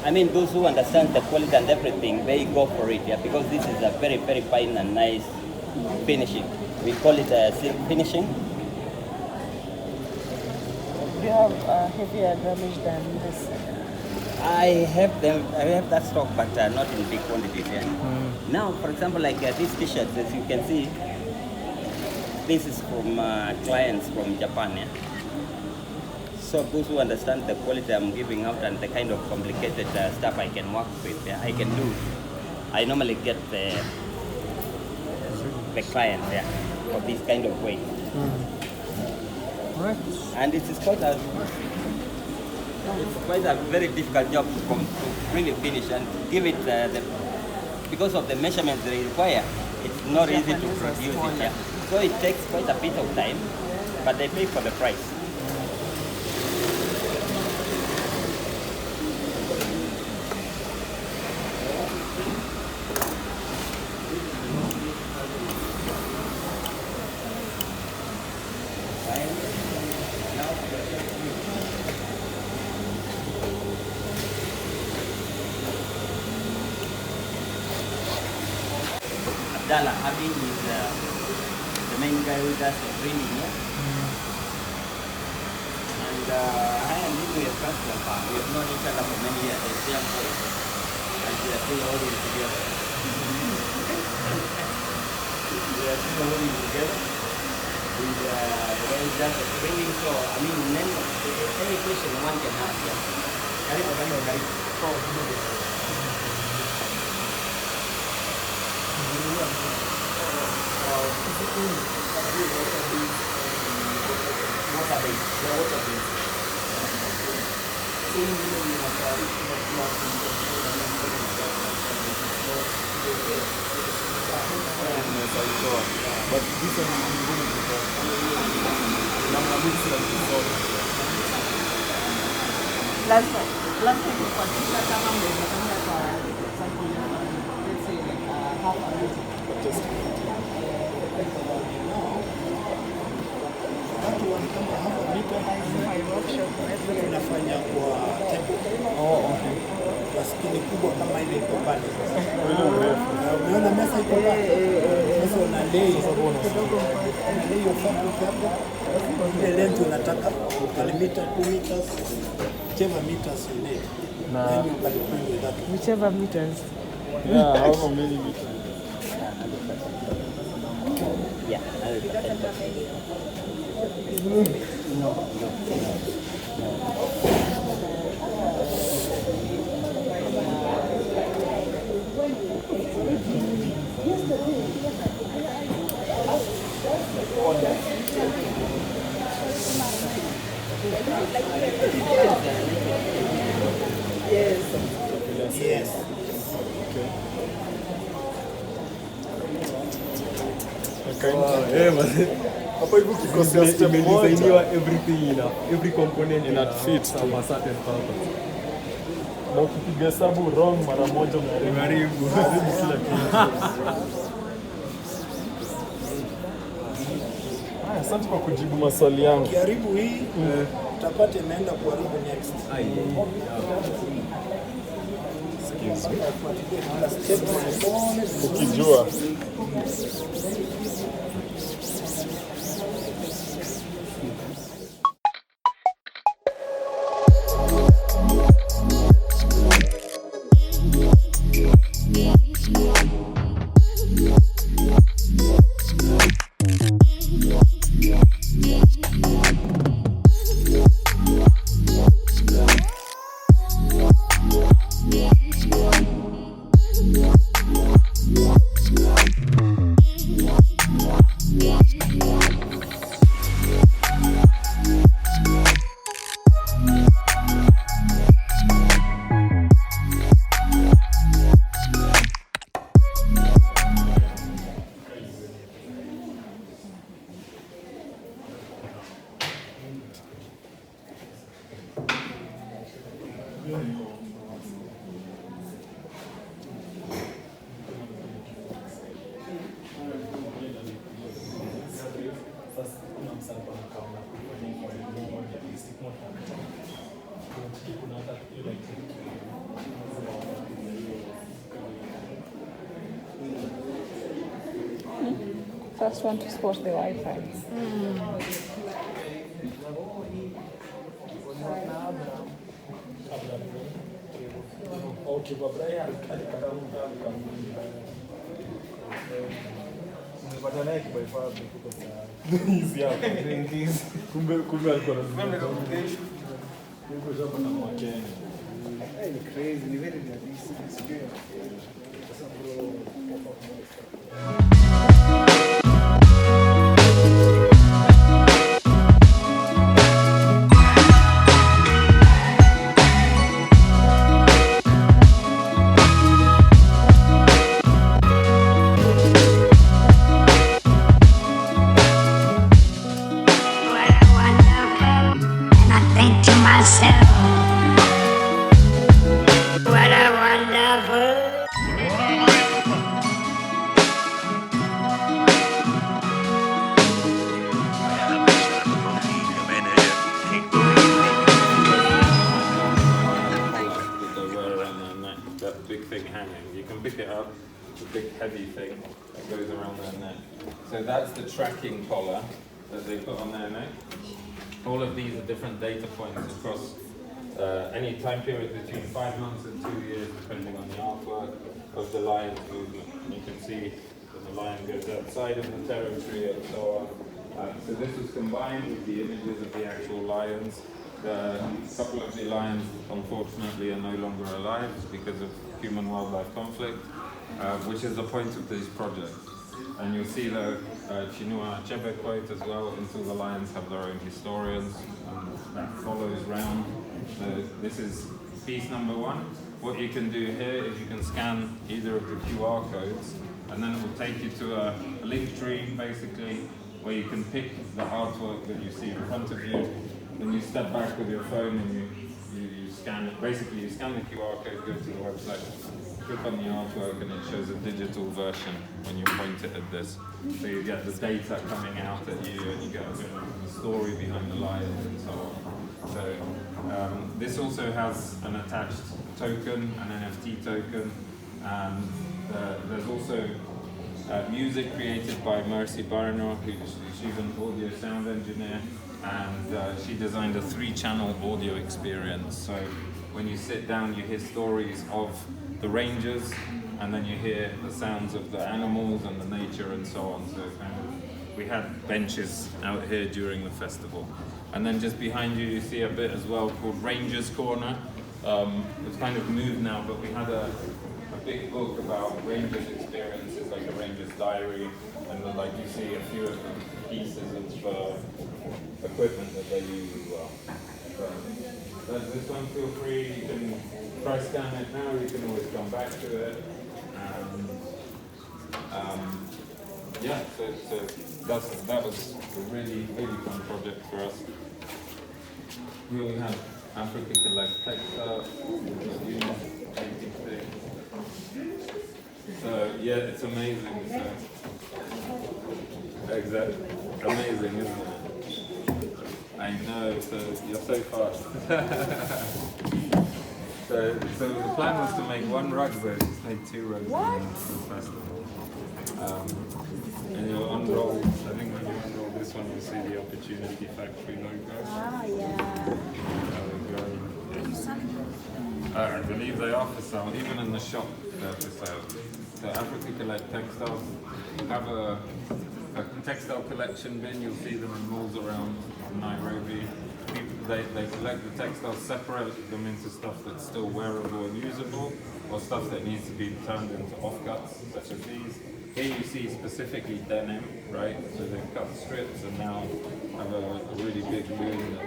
I mean, those who understand the quality and everything, they go for it, yeah, because this is a very, very fine and nice finishing. We call it a silk finishing. Do you have heavier grammage than this? I have that stock, but not in big quantities. Yeah. Now, for example, like these t-shirts, as you can see, this is from clients from Japan. Yeah. So those who understand the quality I'm giving out and the kind of complicated stuff I can work with, yeah, I can do. I normally get the client for this kind of way. Right. And it is quite a very difficult job to really finish and give it because of the measurements they require. It's not easy to produce it. Yeah. So it takes quite a bit of time, but they pay for the price. Dala, Abid is the main guy who does the training here. And I am living with a customer. We have known each other for many years. As young boys. And we are still holding together. We are still holding together. And there is just a training. So, I mean, any question one can ask. Yeah. But this one is going to Last time nilikuwa kama mlivyoenda kwa sample ya let's say like half a meter. Watu wanakama half a meter tunafanya kwa tempo. Okay. Kwa skini kubwa kama ile iko pale. Unaona mesa iko pale. Sasa una lay hiyo fabric hapo. Ile length unataka 1 meter, 2 meters, whichever meters you need. Then you can play with that. Whichever meters. Yeah, however many meters. Yeah. Yes. Hapo hivyo kikosi step Imedesigniwa everything every component in a fit from a certain purpose. na ukipiga hesabu wrong mara moja unaharibu kila kitu. Haya, asante kwa kujibu maswali yangu. Ukiharibu hii utapata imeenda kuharibu next. Ukijua First one to spot the Wi-Fi. okay, baba nimepata naye kibaifa kutoka hizi hapa kumbe alikuwa niko shamba na mwakeni. Ni crazy, ni very realistic. Big thing hanging. You can pick it up, the big heavy thing that goes around their neck. So that's the tracking collar that they put on their neck. All of these are different data points across any time period between 5 months and 2 years, depending on the artwork of the lion's movement. And you can see that the lion goes outside of the territory and so on. So this was combined with the images of the actual lions. A couple of the lions, unfortunately, are no longer alive because of human-wildlife conflict, which is the point of these projects. And you'll see the Chinua Achebe quote as well, until the lions have their own historians, and that follows round. This is piece number 1. What you can do here is you can scan either of the QR codes, and then it will take you to a link tree, basically, where you can pick the artwork that you see in front of you. Then you step back with your phone and you scan it. Basically, you scan the QR code, go to the website, click on the artwork, and it shows a digital version when you point it at this. So you get the data coming out at you, and you get a bit of the story behind the lions and so on. So this also has an attached token, an NFT token, and there's also music created by Mercy Barno, she's an audio sound engineer, and she designed a 3-channel audio experience. So when you sit down, you hear stories of the rangers, and then you hear the sounds of the animals and the nature and so on. So we had benches out here during the festival. And then just behind you, you see a bit as well called Rangers Corner. It's kind of moved now, but we had a big book about Rangers experiences, like a Ranger's diary, and then, like, you see a few of the pieces of equipment that they use as well. So this one, feel free, you can try scan it now, you can always come back to it. Yeah, so that was a really, really fun project for us. We only have Africa Collect textiles, so yeah, it's amazing. Exactly, amazing, isn't it? I know. So you're so fast. so the plan was to make 1 rug, but we just made 2 rugs for the festival. And you'll unroll. I think when you unroll this one, you'll see the Opportunity Factory logo. Ah, yeah. I believe they are for sale, even in the shop they're for sale. So Africa Collect Textiles have a textile collection bin. You'll see them in malls around Nairobi. They collect the textiles, separate them into stuff that's still wearable and usable, or stuff that needs to be turned into offcuts, such as these. Here you see specifically denim, right? So they've cut strips and now have a really big loom that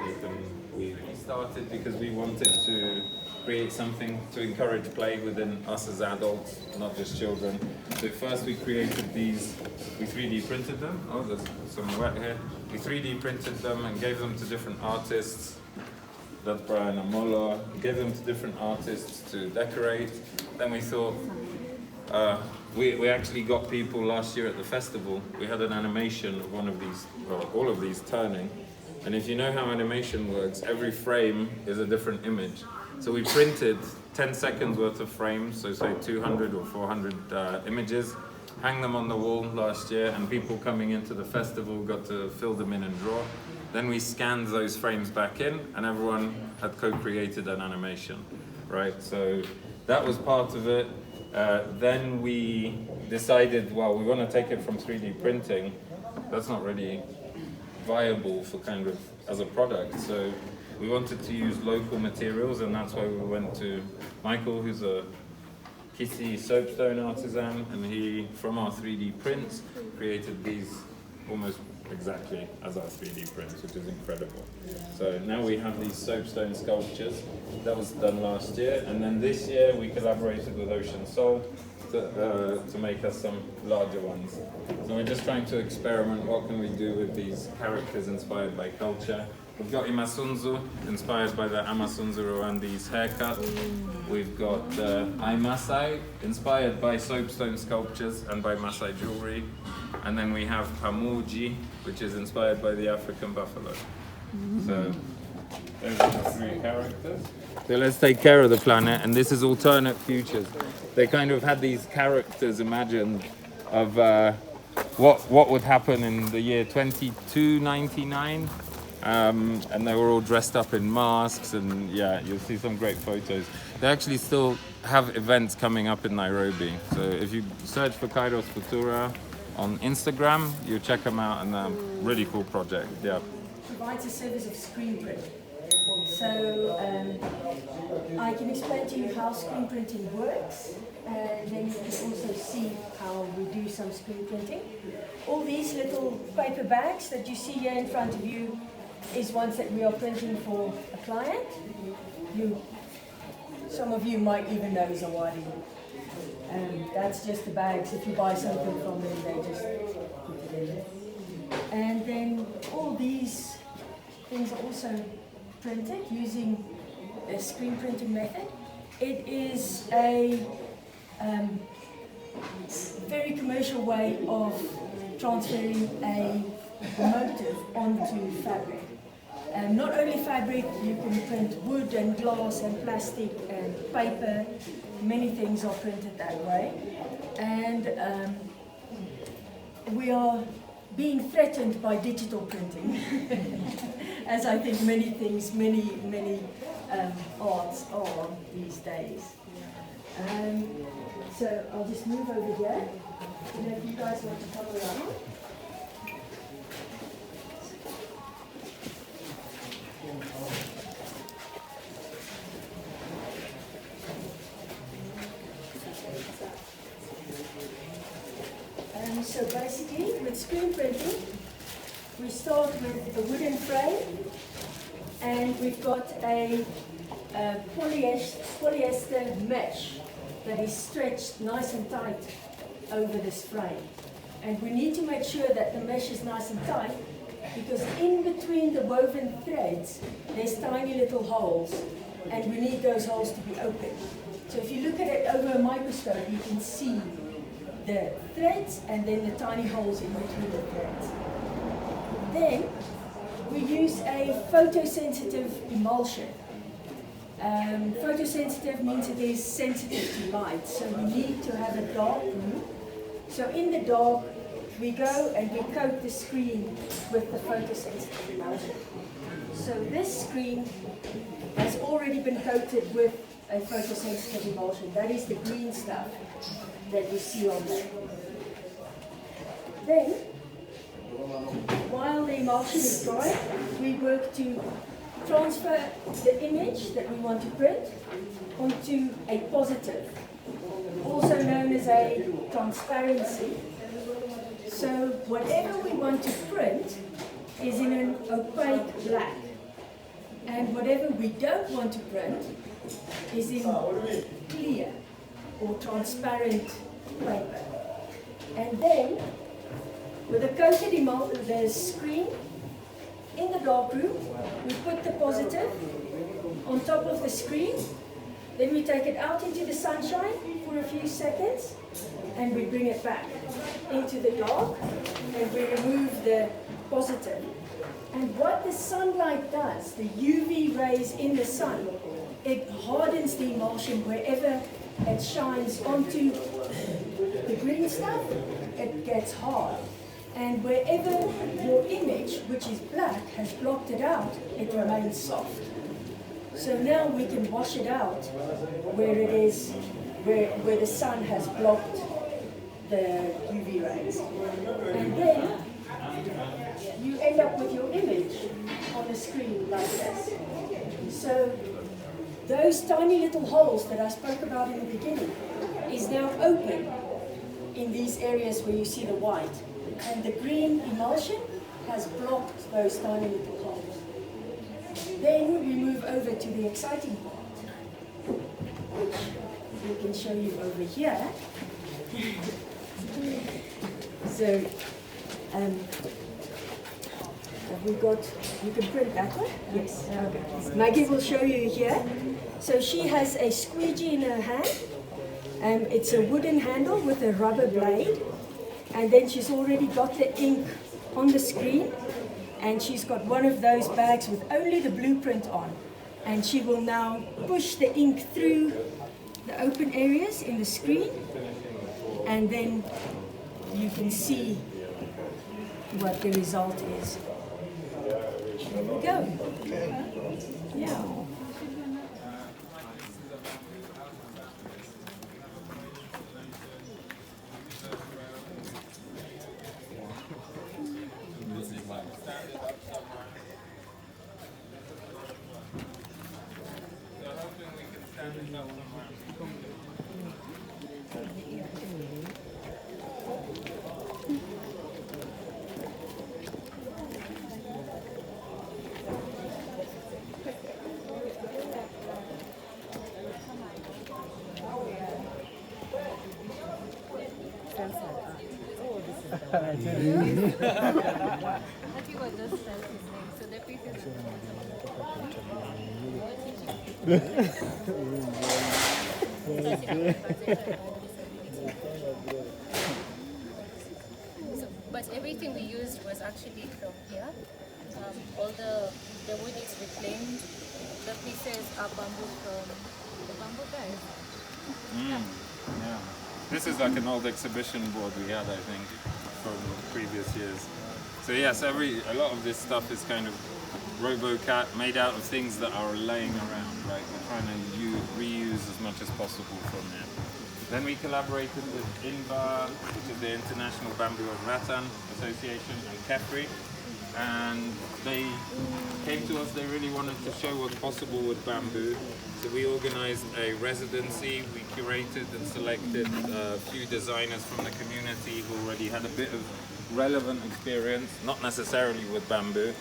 we started because we wanted to create something to encourage play within us as adults, not just children. So first we created these, we 3D printed them. Oh, there's some wet here. We 3D printed them and gave them to different artists. That's Brian Amolo. We gave them to different artists to decorate. Then we thought, we actually got people last year at the festival. We had an animation of one of these, well, all of these turning. And if you know how animation works, every frame is a different image. So we printed 10 seconds worth of frames, so say 200 or 400 images, hang them on the wall last year, and people coming into the festival got to fill them in and draw. Then we scanned those frames back in, and everyone had co-created an animation, right? So that was part of it. Then we decided, well, we want to take it from 3D printing. That's not really viable for kind of as a product. So we wanted to use local materials, and that's why we went to Michael, who's a Kisi soapstone artisan, and he, from our 3D prints, created these almost exactly as our 3D prints, which is incredible. So now we have these soapstone sculptures. That was done last year, and then this year we collaborated with Ocean Soul to make us some larger ones. So we're just trying to experiment, what can we do with these characters inspired by culture. We've got Imasunzu, inspired by the Amasunzu Rwandi's haircut. We've got Ai Masai, inspired by soapstone sculptures and by Masai jewelry. And then we have Pamuji, which is inspired by the African buffalo. So those are the 3 characters. So let's take care of the planet, and this is alternate futures. They kind of had these characters imagined of what would happen in the year 2299, and they were all dressed up in masks, and yeah, you'll see some great photos. They actually still have events coming up in Nairobi, so if you search for Kairos Futura on Instagram, you check them out, and really cool project. Yeah. Provides a service of screen print. So I can explain to you how screen printing works, and then you can also see how we do some screen printing. All these little paper bags that you see here in front of you is ones that we are printing for a client. Some of you might even know Zawadi. That's just the bags. If you buy something from them, they just put it in there. And then all these things are also printed using a screen printing method. It is a very commercial way of transferring a motif onto fabric. Not only fabric, you can print wood and glass and plastic and paper. Many things are printed that way. And we are being threatened by digital printing, as I think many things, many arts are these days. So I'll just move over here. And if you guys want to come around. So basically, with screen printing, we start with a wooden frame, and we've got a polyester mesh that is stretched nice and tight over this frame. And we need to make sure that the mesh is nice and tight, because in between the woven threads, there's tiny little holes, and we need those holes to be open. So if you look at it over a microscope, you can see the threads and then the tiny holes in between the threads. Then we use a photosensitive emulsion. Photosensitive means it is sensitive to light, so we need to have a dark room. So in the dark, we go and we coat the screen with the photosensitive emulsion. So this screen has already been coated with a photosensitive emulsion. That is the green stuff that you see on there. Then, while the emulsion is dry, we work to transfer the image that we want to print onto a positive, also known as a transparency. So whatever we want to print is in an opaque black, and whatever we don't want to print is in clear or transparent paper. And then, with a coated emulsion, the screen in the darkroom, we put the positive on top of the screen, then we take it out into the sunshine for a few seconds, and we bring it back into the dark, and we remove the positive. And what the sunlight does, the UV rays in the sun, it hardens the emulsion wherever it shines onto the green stuff, it gets hard. And wherever your image, which is black, has blocked it out, it remains soft. So now we can wash it out where it is, where the sun has blocked the UV rays. And then you end up with your image on the screen like this. So those tiny little holes that I spoke about in the beginning is now open in these areas where you see the white. And the green emulsion has blocked those tiny little holes. Then we move over to the exciting part, which we can show you over here. So, you can print that one? Yes. Okay. Maggie will show you here. So she has a squeegee in her hand. It's a wooden handle with a rubber blade. And then she's already got the ink on the screen. And she's got one of those bags with only the blueprint on. And she will now push the ink through the open areas in the screen, and then you can see what the result is. There we go. Yeah. But everything we used was actually from here. All the wood is reclaimed. The pieces are bamboo from the bamboo guys. Yeah. This is like an old exhibition board we had, I think, from previous years. So yes, a lot of this stuff is kind of RoboCat, made out of things that are laying around, right? We're trying to reuse as much as possible from there. Then we collaborated with INBA, which is the International Bamboo and Rattan Association, and KEFRI. And they came to us, they really wanted to show what's possible with bamboo. So we organized a residency, we curated and selected a few designers from the community who already had a bit of relevant experience, not necessarily with bamboo.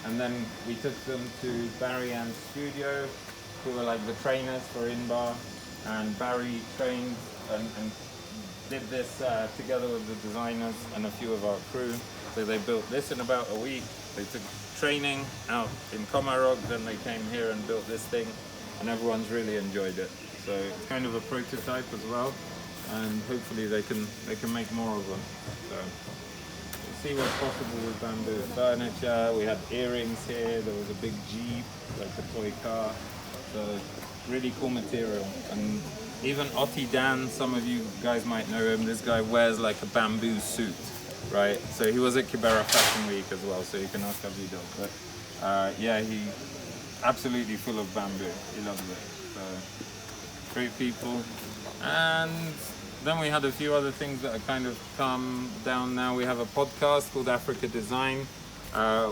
And then we took them to Barry Ann's studio, who were like the trainers for INBA. And Barry trained and did this together with the designers and a few of our crew. So they built this in about a week. They took training out in Komarog, then they came here and built this thing, and everyone's really enjoyed it. So it's kind of a prototype as well, and hopefully they can make more of them. So we'll see what's possible with bamboo furniture. We had earrings here. There was a big Jeep, like a toy car. So really cool material. And even Otti Dan, some of you guys might know him. This guy wears like a bamboo suit, right? So he was at Kibera Fashion Week as well, so you can ask Avido. But yeah, he absolutely full of bamboo. He loves it. So great people. And then we had a few other things that are kind of come down now. We have a podcast called Africa Design.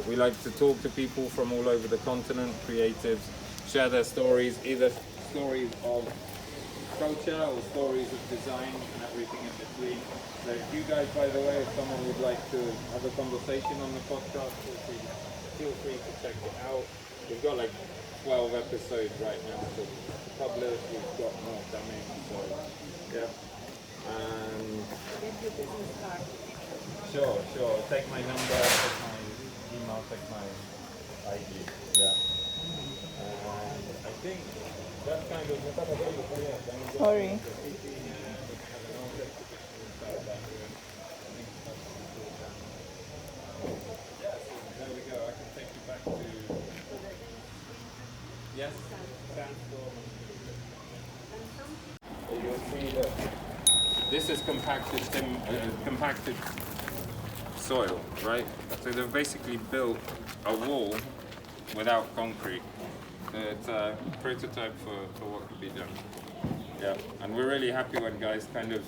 We like to talk to people from all over the continent, creatives, share their stories, either stories of culture or stories of design and everything in between. So if you guys, by the way, if someone would like to have a conversation on the podcast, feel free to check it out. We've got like 12 episodes right now to publish. We've got more coming, so yeah. Get your business card. Sure. Take my number, take my email, take my ID. Yeah. I think that's kind of... Sorry. There we go. I can take you back to... Yes? You'll see that this is compacted soil, right? So they've basically built a wall without concrete. So it's a prototype for what could be done. Yeah, and we're really happy when guys kind of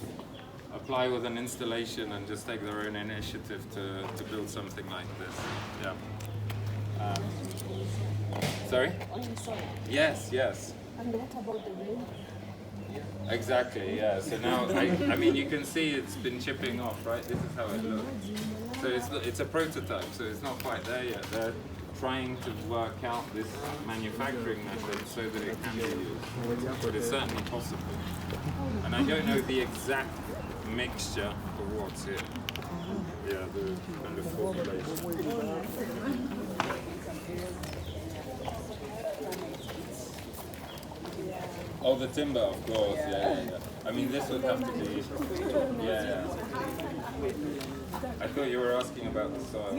apply with an installation and just take their own initiative to build something like this. Yeah. Sorry? On the soil. Yes. And what about the rain? Exactly, yeah. So now, I mean, you can see it's been chipping off, right? This is how it looks. So it's a prototype, so it's not quite there yet. They're trying to work out this manufacturing method so that it can be used. But it's certainly possible. And I don't know the exact mixture of what's here. Yeah, the kind of formulation. Oh, the timber, of course, yeah. I mean, this would have to be, yeah. I thought you were asking about the soil.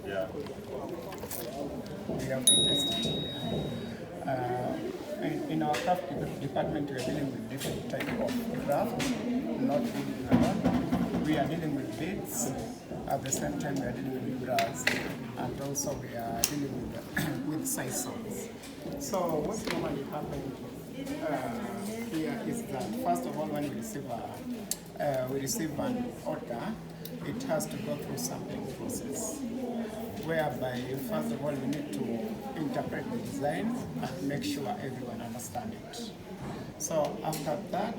Yeah. We have to test it. In our craft department, we are dealing with different type of craft, not bead alone. We are dealing with beads. At the same time, we are dealing with brass, and also we are dealing with with sisals. So what normally happens here is that first of all, when we receive an order, it has to go through sampling process, whereby first of all we need to interpret the design and make sure everyone understands it. So after that,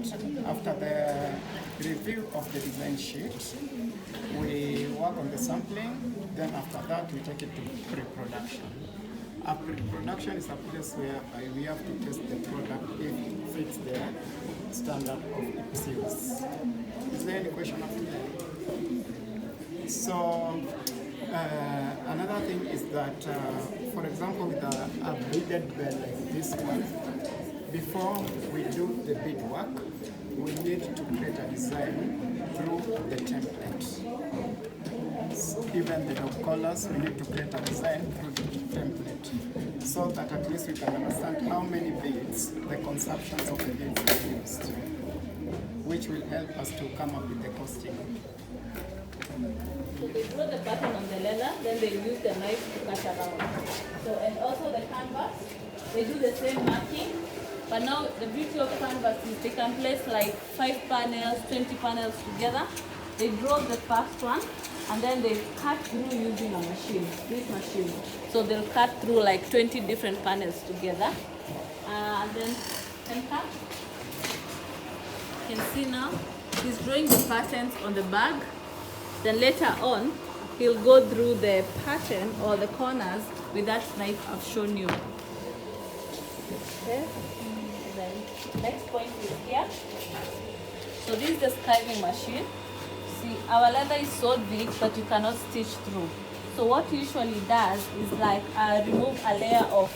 after the review of the design sheet, we work on the sampling, then after that we take it to pre-production. A pre-production is a place where we have to test the product if it fits the standard of its use. Is there any question up to that? So another thing is that, for example, with a beaded bell like this one, before we do the bead work, we need to create a design through the template. So even the dog collars, we need to create a design through the template, so that at least we can understand how many beads, the consumptions of the beads are used, which will help us to come up with the costing. So they draw the pattern on the leather, then they use the knife to cut around. So, and also the canvas, they do the same marking, but now the beauty of canvas is they can place like 5 panels, 20 panels together. They draw the first one, and then they cut through using a machine, this machine. So they'll cut through like 20 different panels together. And then can cut. You can see now, he's drawing the patterns on the bag. Then later on, he'll go through the pattern or the corners with that knife I've shown you. Okay. Then next point is here. So this is the scribing machine. See, our leather is so big that you cannot stitch through. So what it usually does is like remove a layer of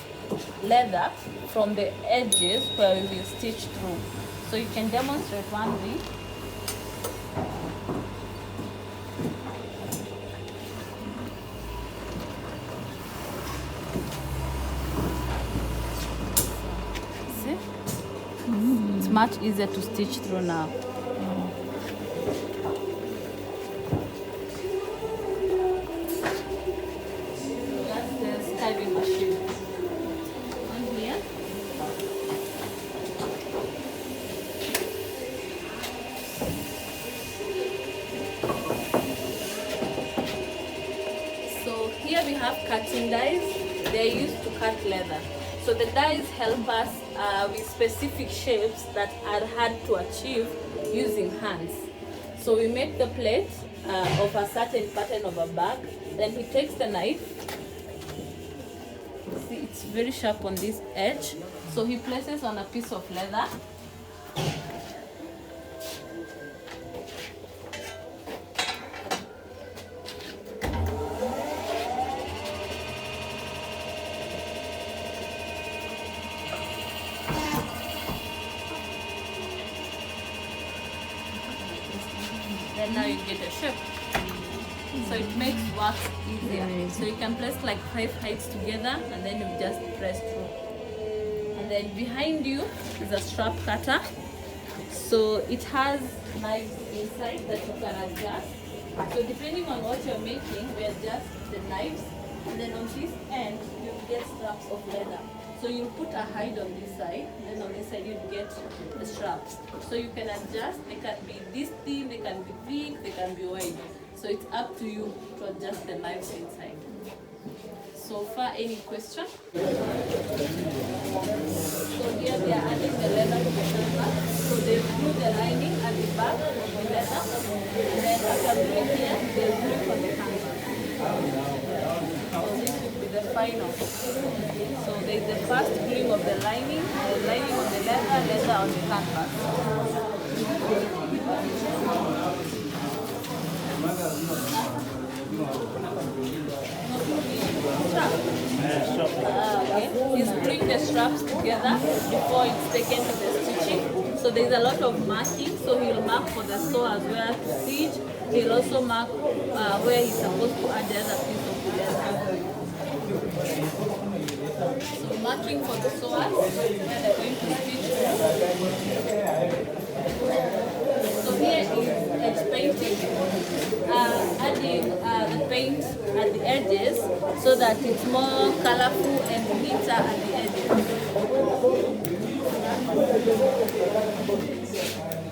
leather from the edges where we will stitch through. So you can demonstrate one way. It's much easier to stitch through now. That's the scribing machine. On here. So here we have cutting dies. They are used to cut leather. So the dies help us with specific shapes that are hard to achieve using hands. So we make the plate of a certain pattern of a bag. Then he takes the knife. See, it's very sharp on this edge. So he places on a piece of leather. Then now you get a shape. So it makes wax easier. So you can place like 5 heights together and then you just press through. And then behind you is a strap cutter. So it has knives inside that you can adjust. So depending on what you're making, we adjust the knives. And then on this end, you get straps of leather. So you put a hide on this side, then on this side you get the straps. So you can adjust, they can be this thin, they can be thick, they can be wide. So it's up to you to adjust the knives inside. So far, any question? So here they are adding the leather to the canvas. So they glue the lining at the back of the leather. And then after gluing here, they glue for the canvas. So this will be the final. So there is the first gluing of the lining on the leather, leather on the canvas. Okay. He's gluing the straps together before it's taken to the stitching. So there's a lot of marking. So he'll mark for the sewers where to stitch. He'll also mark where he's supposed to add the other piece of the leather. marking for the sewers where they're going to stitch. So here is edge painting, adding the paint at the edges so that it's more colorful and neater at the edges.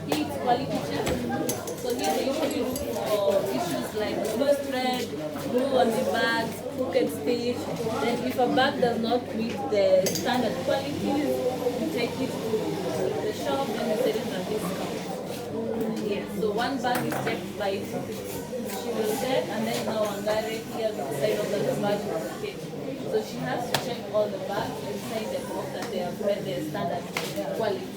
Here it's quality check. So here they usually look for issues like loose thread, glue on the bag, crooked stitch. Then if a bag does not meet the standard qualities, you take it to the shop and you sell it at discount. Yes, so one bag is checked by she will check, and then now on direct here we decide on the bag is okay. So she has to check all the bags and sign them off that they have met their standard quality.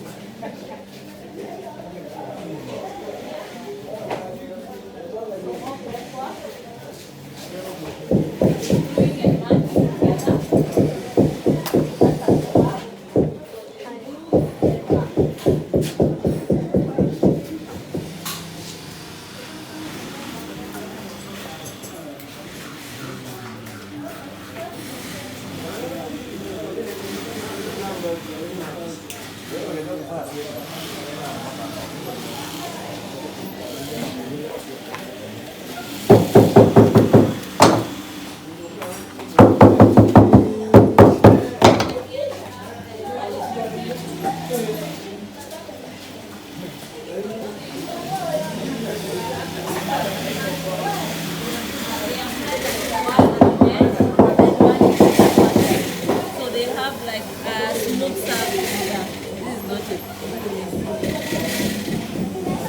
So they have like a smooth surface. Yeah, this is not it.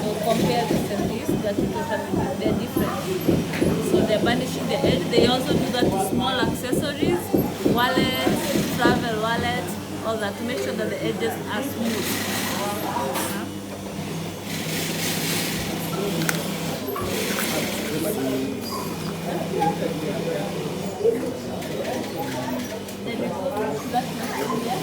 So compare this and this, that is totally they're different. So they're burnishing the edge. They also do that to small accessories, wallets, travel wallets, all that to make sure that the edges are smooth. Then we go to that machine here.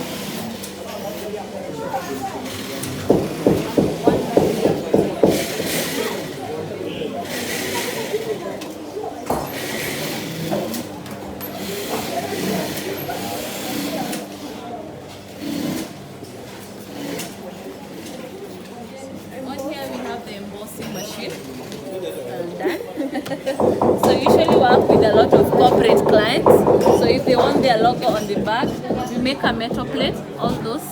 On here we have the embossing machine. Well done. So usually work with a lot of corporate clients. So if they want their logo on the back, we make a metal plate, all those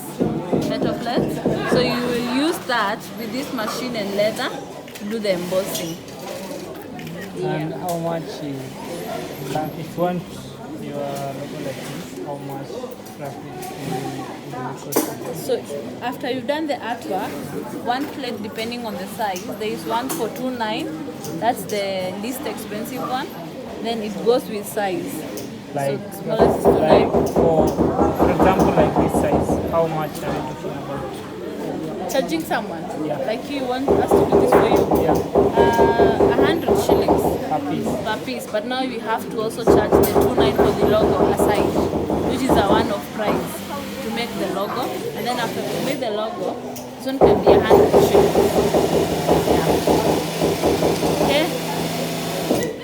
metal plates. So you will use that with this machine and leather to do the embossing. And how much if you want your logo like this, how much roughly will cost? So after you've done the artwork, one plate depending on the size, there is one for 2.9, that's the least expensive one. Then it goes with size. Like, so smallest is 2.9. like for example, like this size, how much are you talking about? Charging someone? Yeah. Like you want us to do this for you? Yeah. 100 shillings per piece. Per piece. But now we have to also charge the 2.9 for the logo aside, which is a one-off price to make the logo. And then after we make the logo, this one can be 100 shillings. Yeah. Okay?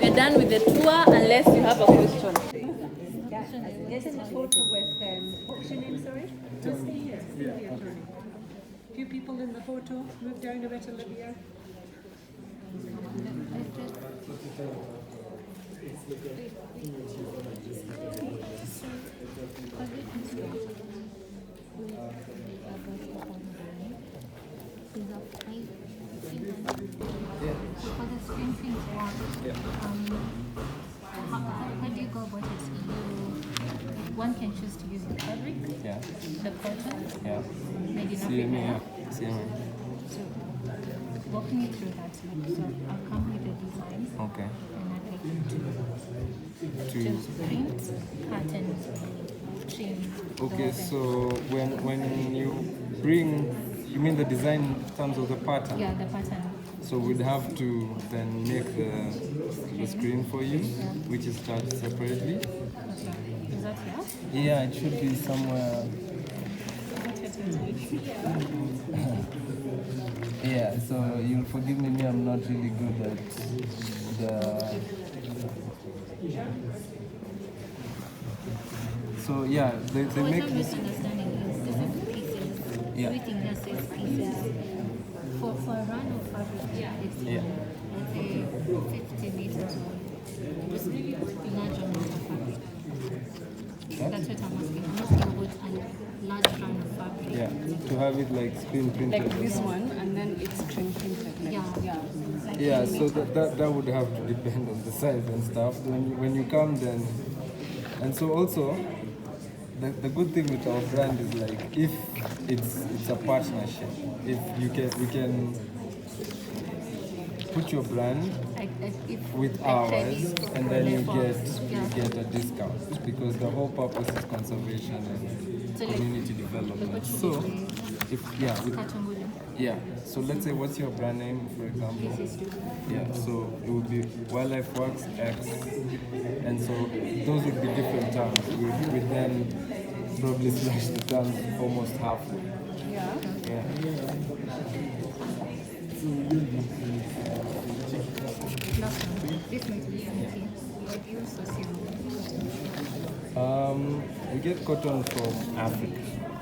We're done with the tour unless you have a question. Yes, in the photo with what's your name, sorry? Just here. Few people in the photo. Move down a bit, Olivia. For the screen print work, how do you go about it? One can choose to use the fabric, the cotton, made in Africa. So, walking you through that, so I'll come with the design. Okay. And I'd like you to choose print, pattern, trim. Okay, so when you bring, you mean the design in terms of the pattern? Yeah, the pattern. So we'd have to then make the screen for you, which is charged separately. Okay. Is that here? Yeah, it should be somewhere. Yeah, so you'll forgive me, I'm not really good at the... So yeah, they make What I'm misunderstanding is different pieces. Yeah. Everything here says pieces. For a run of fabric, it's Yeah. let's say 50 meters long. Large amount of fabric. That's what I'm asking. I'm asking about a large run of fabric. Yeah, to have it like screen printed. Like this one, and then it's screen printed. Like, Yeah. Yeah, so that would have to depend on the size and stuff. When you come then, and so also, the good thing with our brand is like if it's a partnership, if you can put your brand with ours, and then you get a discount because the whole purpose is conservation and community development. So so let's say what's your brand name, for example? Yeah, so it would be Wildlife Works X, and so those would be different terms. We then probably slash the terms almost halfway. Yeah. This might be empty. We get cotton from Africa.